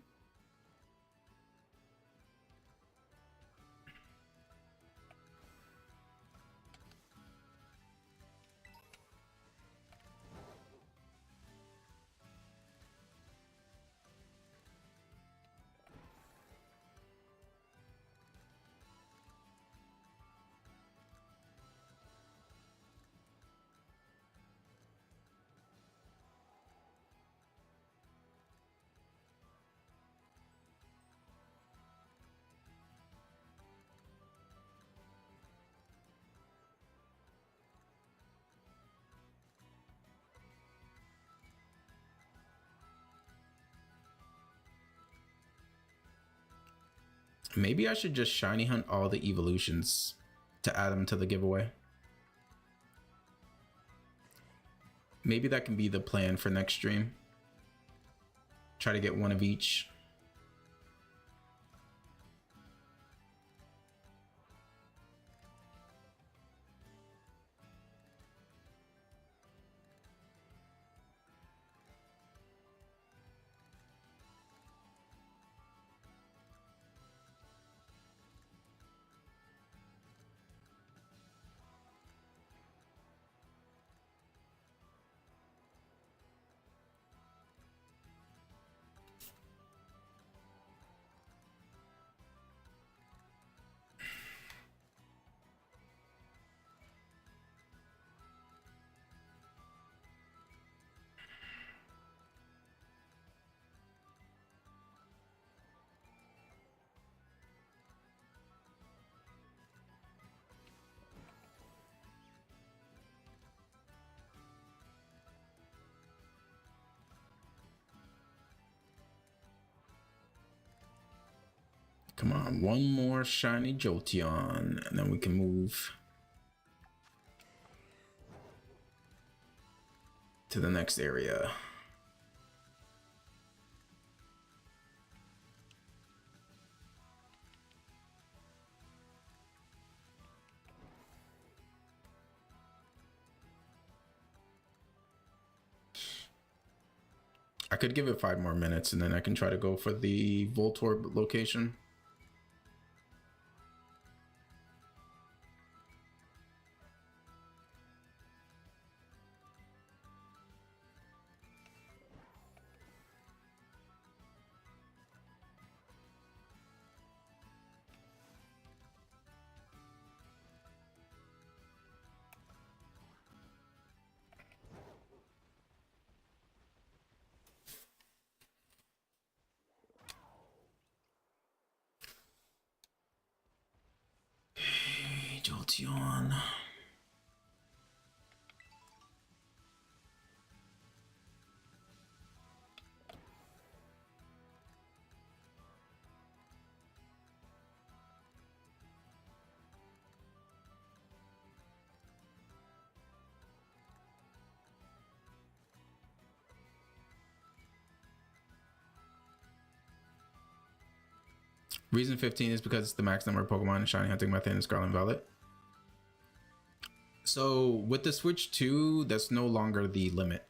Maybe I should just shiny hunt all the evolutions to add them to the giveaway. Maybe that can be the plan for next stream. Try to get one of each. Come on, one more shiny Jolteon, and then we can move to the next area. I could give it 5 more minutes and then I can try to go for the Voltorb location. Hey, Jolteon. Reason 15 is because it's the max number of Pokemon in Shiny Hunting method in Scarlet and Violet. So with the Switch 2, that's no longer the limit.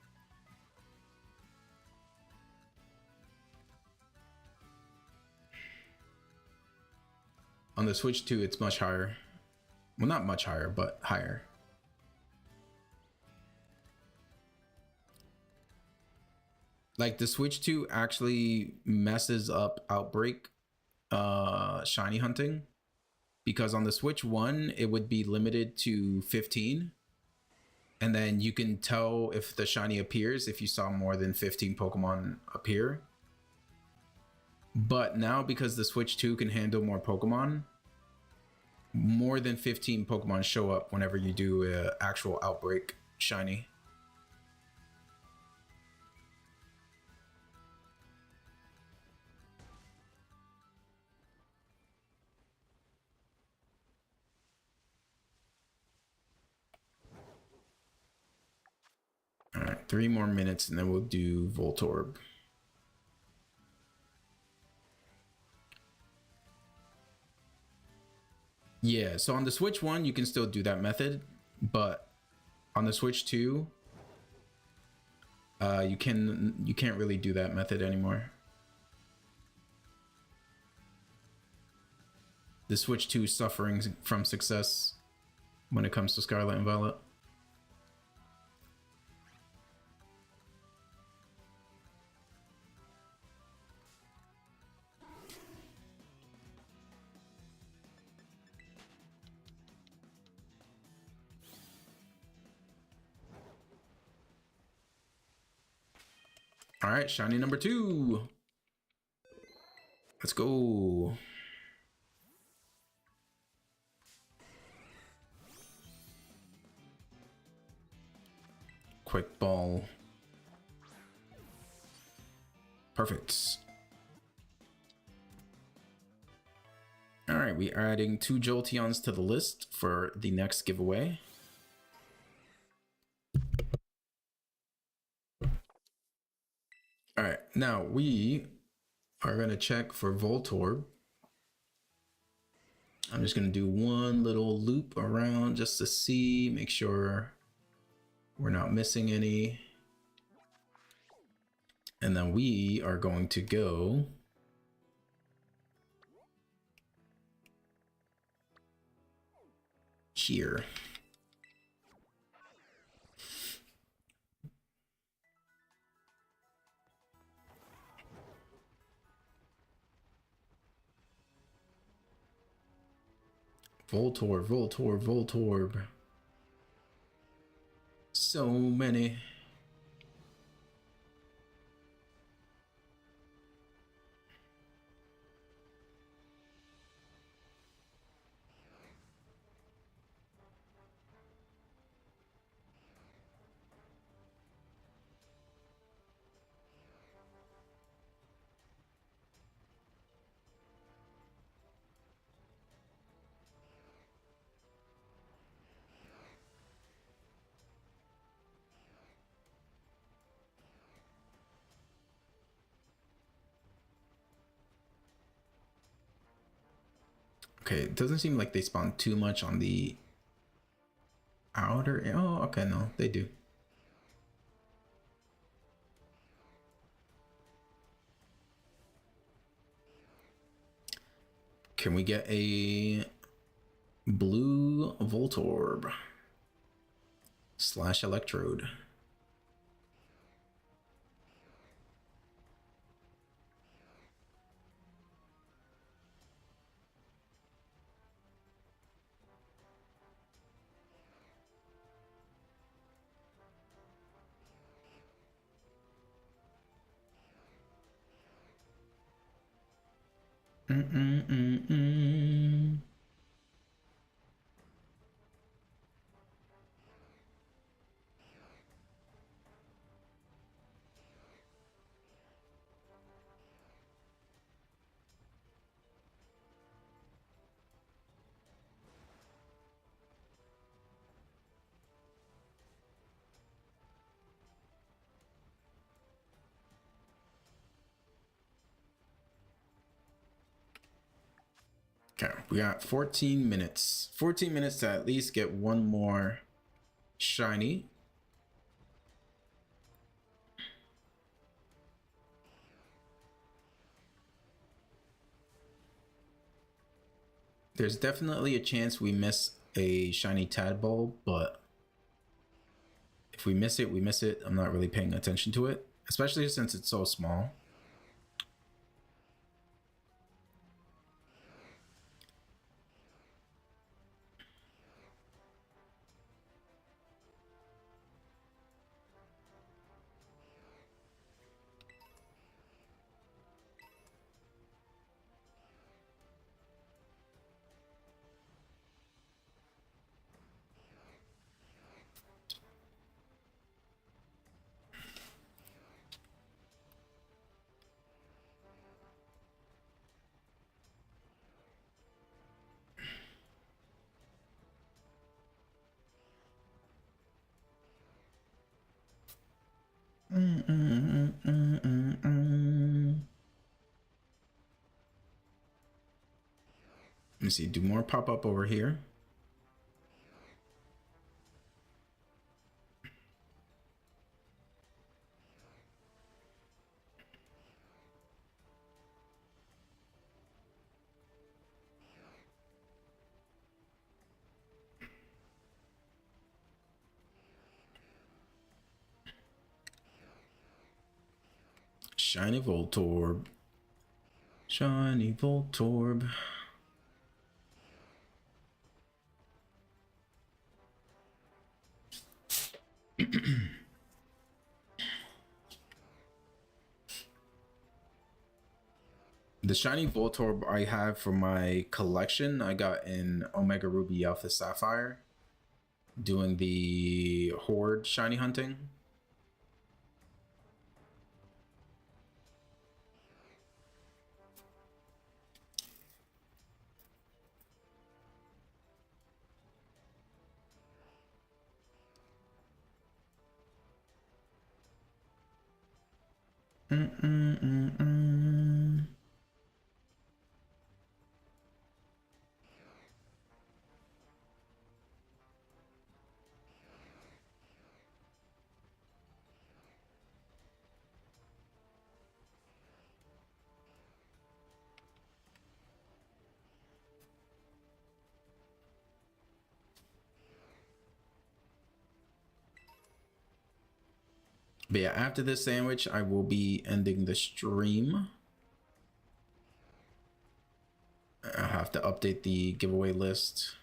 On the Switch 2, it's much higher. Well, not much higher, but higher. Like the Switch 2 actually messes up Outbreak shiny hunting, because on the Switch 1 it would be limited to 15, and then you can tell if the shiny appears if you saw more than 15 Pokemon appear. But now, because the Switch 2 can handle more Pokemon, more than 15 Pokemon show up whenever you do an actual Outbreak shiny. All right, 3 more minutes and then we'll do Voltorb. Yeah, so on the Switch 1, you can still do that method, but on the Switch 2, You can't really do that method anymore. The Switch 2 suffering from success when it comes to Scarlet and Violet. All right, shiny number 2. Let's go. Quick ball. Perfect. All right, we are adding 2 Jolteons to the list for the next giveaway. All right, now we are going to check for Voltorb. I'm just going to do one little loop around just to see, make sure we're not missing any. And then we are going to go here. Voltorb, Voltorb, Voltorb. So many. Okay, it doesn't seem like they spawn too much on the outer. Oh, okay, no, they do. Can we get a blue Voltorb / Electrode? Okay, we got 14 minutes. 14 minutes to at least get one more shiny. There's definitely a chance we miss a shiny Tadpole, but if we miss it, we miss it. I'm not really paying attention to it, especially since it's so small. Let me see, do more pop up over here. Shiny Voltorb. Shiny Voltorb. The shiny Voltorb I have for my collection, I got in Omega Ruby Alpha Sapphire, doing the Horde shiny hunting. But yeah, after this sandwich, I will be ending the stream. I have to update the giveaway list.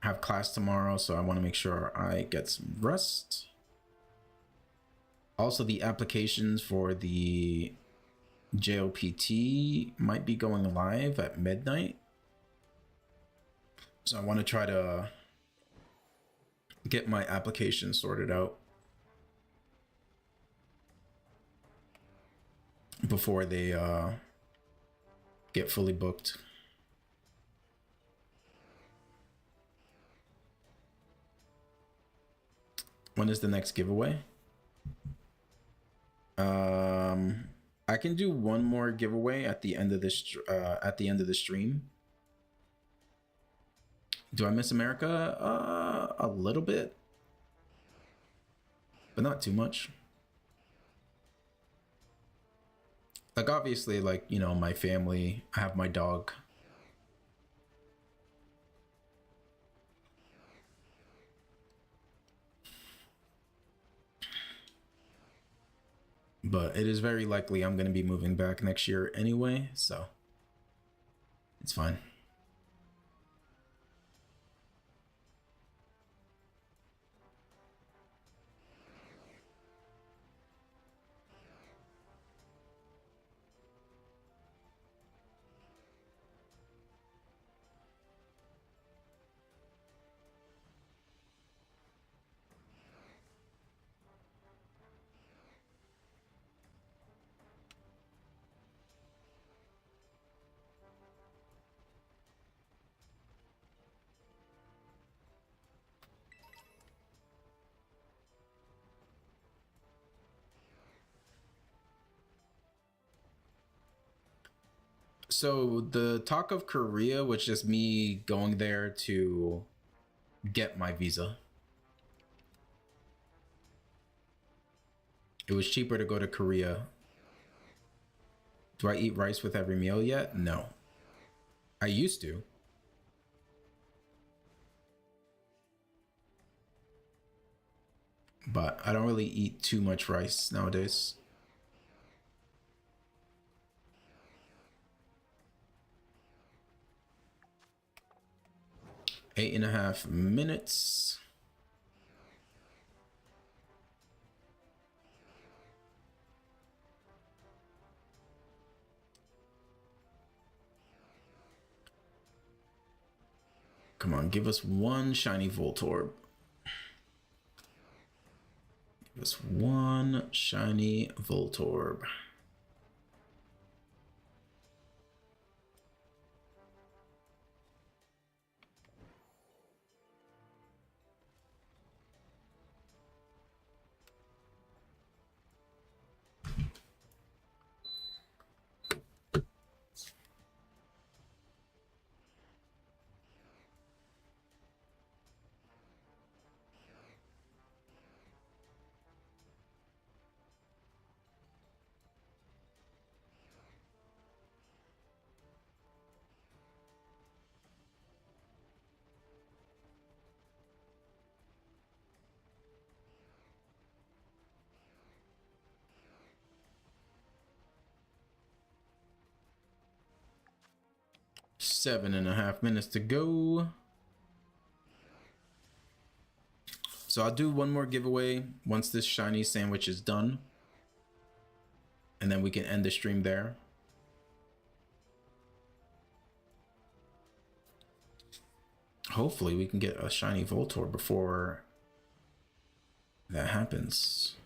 I have class tomorrow, so I want to make sure I get some rest. Also, the applications for the JLPT might be going live at midnight. So I want to try to get my application sorted out before they get fully booked. When is the next giveaway? I can do one more giveaway at the end of this stream. Do I miss America? A little bit, but not too much. Like, obviously, like, you know, my family, I have my dog. But it is very likely I'm going to be moving back next year anyway, so it's fine. So the talk of Korea was just me going there to get my visa. It was cheaper to go to Korea. Do I eat rice with every meal yet? No. I used to. But I don't really eat too much rice nowadays. Eight and a half minutes. Come on, give us one shiny Voltorb. Give us one shiny Voltorb. 7.5 minutes to go. So I'll do one more giveaway once this shiny sandwich is done, and then we can end the stream there. Hopefully we can get a shiny Voltorb before that happens.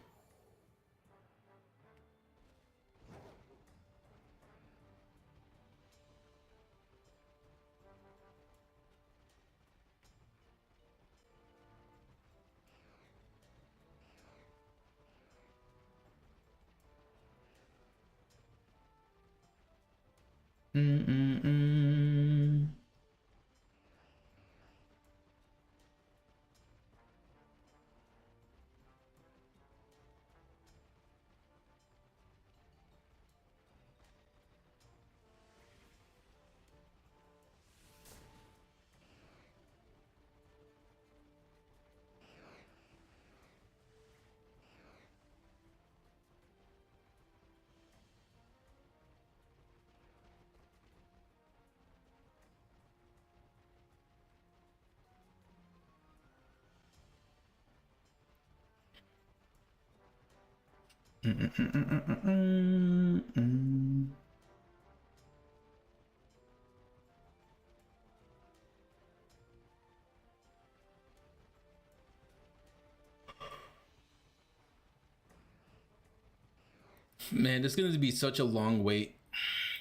Man, it's going to be such a long wait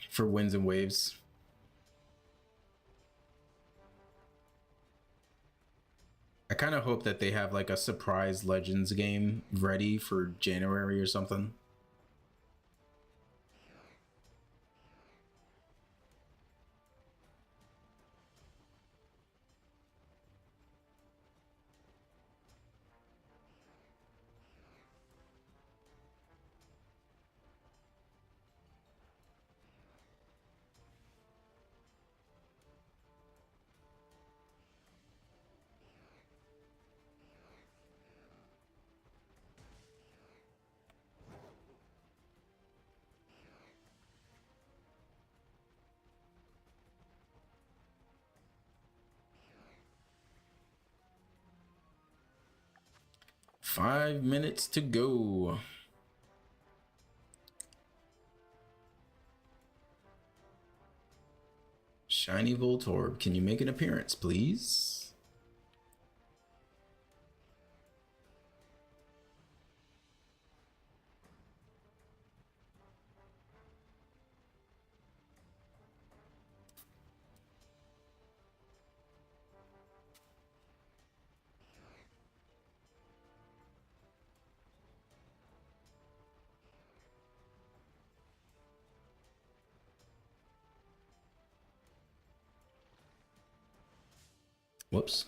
for Winds and Waves. I kind of hope that they have like a surprise Legends game ready for January or something. Five minutes to go. Shiny Voltorb, can you make an appearance, please? Whoops.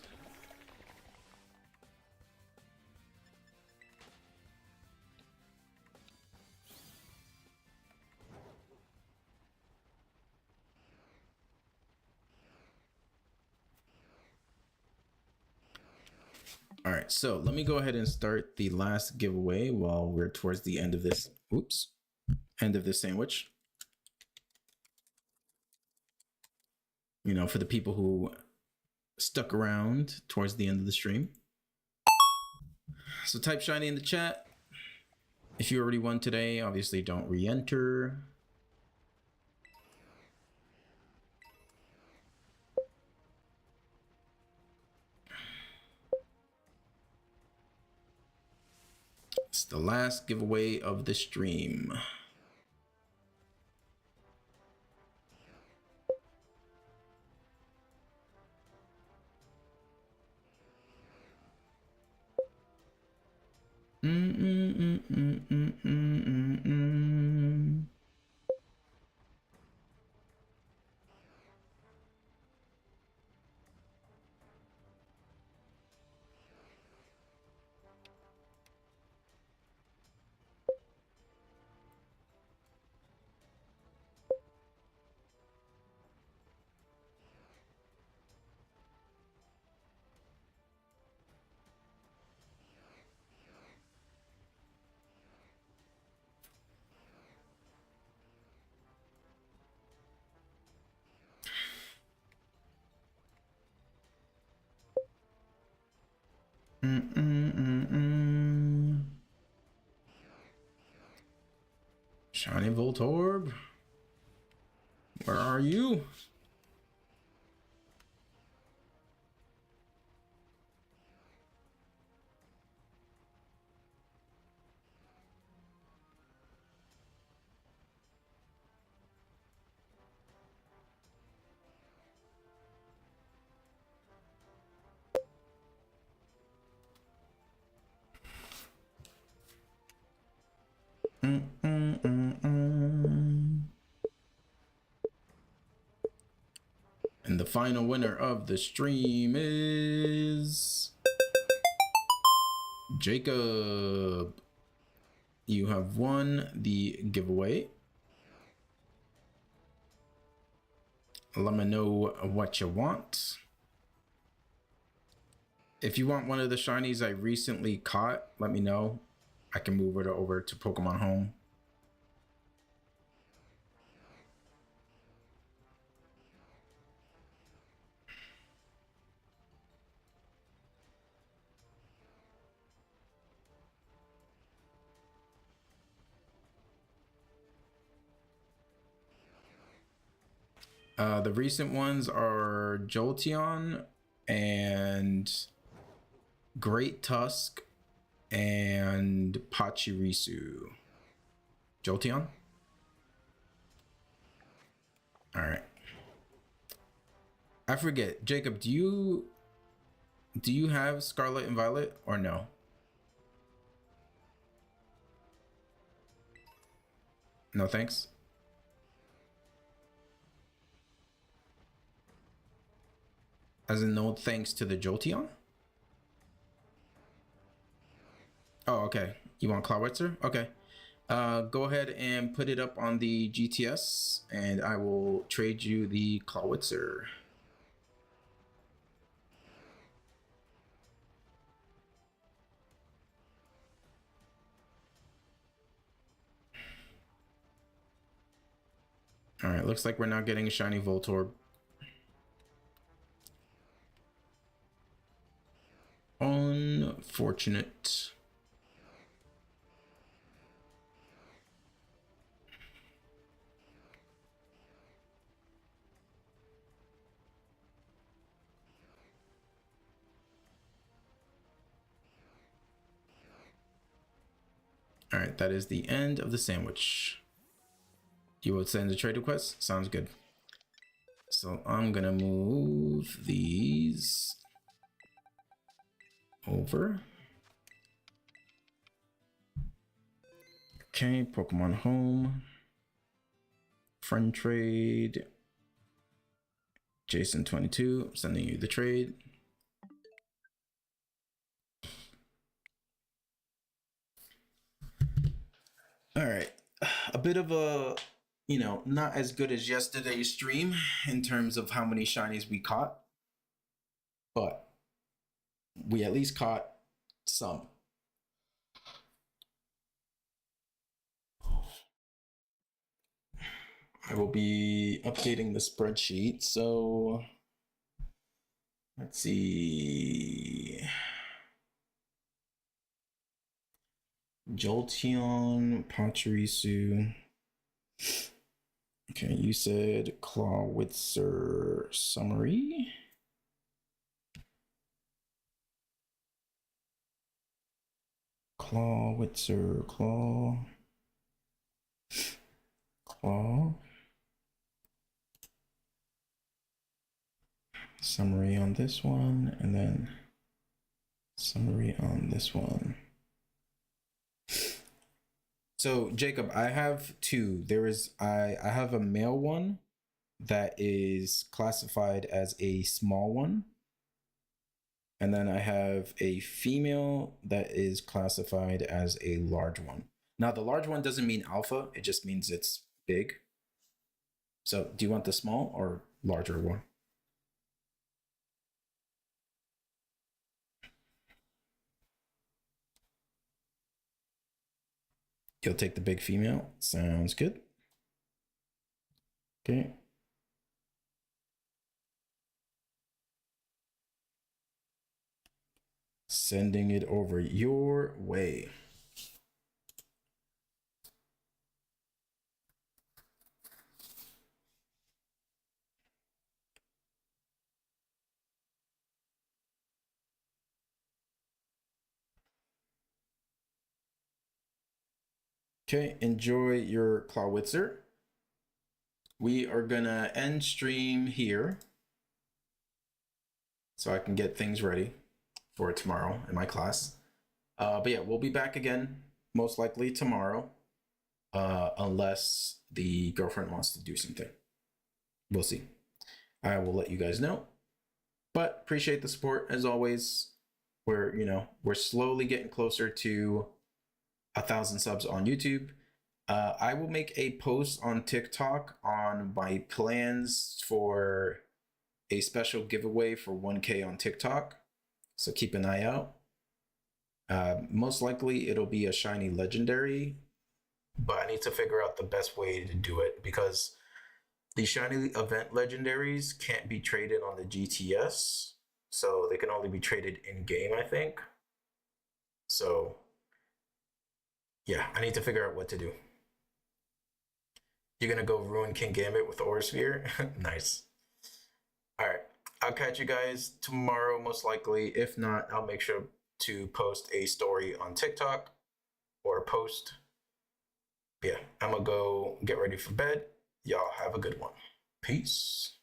All right, so let me go ahead and start the last giveaway while we're towards the end of this. Oops. End of this sandwich. You know, for the people who stuck around towards the end of the stream. So type shiny in the chat. If you already won today, obviously don't re-enter. It's the last giveaway of the stream. Shiny Voltorb, where are you? And the final winner of the stream is Jacob. You have won the giveaway. Let me know what you want. If you want one of the shinies I recently caught, let me know. I can move it over to Pokemon Home. The recent ones are Jolteon and Great Tusk and Pachirisu. Jolteon? All right. I forget, Jacob, do you have Scarlet and Violet or no? No thanks. As in no thanks to the Jolteon? Oh, okay. You want Clawitzer? Okay. Go ahead and put it up on the GTS and I will trade you the Clawitzer. All right, looks like we're not getting a shiny Voltorb. Unfortunate. All right, that is the end of the sandwich. You will send a trade request? Sounds good. So I'm gonna move these over. Okay, Pokemon Home. Friend trade. Jason22, I'm sending you the trade. All right, a bit of a, not as good as yesterday's stream in terms of how many shinies we caught, but we at least caught some. I will be updating the spreadsheet, so let's see. Jolteon, Pachirisu. Okay, you said Clawitzer summary. Clawitzer, Claw. Summary on this one, and then summary on this one. So Jacob, I have two. I have a male one that is classified as a small one. And then I have a female that is classified as a large one. Now the large one doesn't mean alpha, it just means it's big. So do you want the small or larger one? You'll take the big female. Sounds good. Okay. Sending it over your way. Okay, enjoy your Clawitzer. We are gonna end stream here so I can get things ready for tomorrow in my class. But yeah, we'll be back again most likely tomorrow, unless the girlfriend wants to do something. We'll see. I will let you guys know. But appreciate the support as always. We're slowly getting closer to 1,000 subs on YouTube. I will make a post on TikTok on my plans for a special giveaway for 1K on TikTok. So keep an eye out. Most likely it'll be a shiny legendary, but I need to figure out the best way to do it because the shiny event legendaries can't be traded on the GTS. So they can only be traded in game, I think. So yeah, I need to figure out what to do. You're gonna go ruin Kingambit with Aura Sphere? Nice. All right, I'll catch you guys tomorrow, most likely. If not, I'll make sure to post a story on TikTok or a post. Yeah, I'm gonna go get ready for bed. Y'all have a good one. Peace.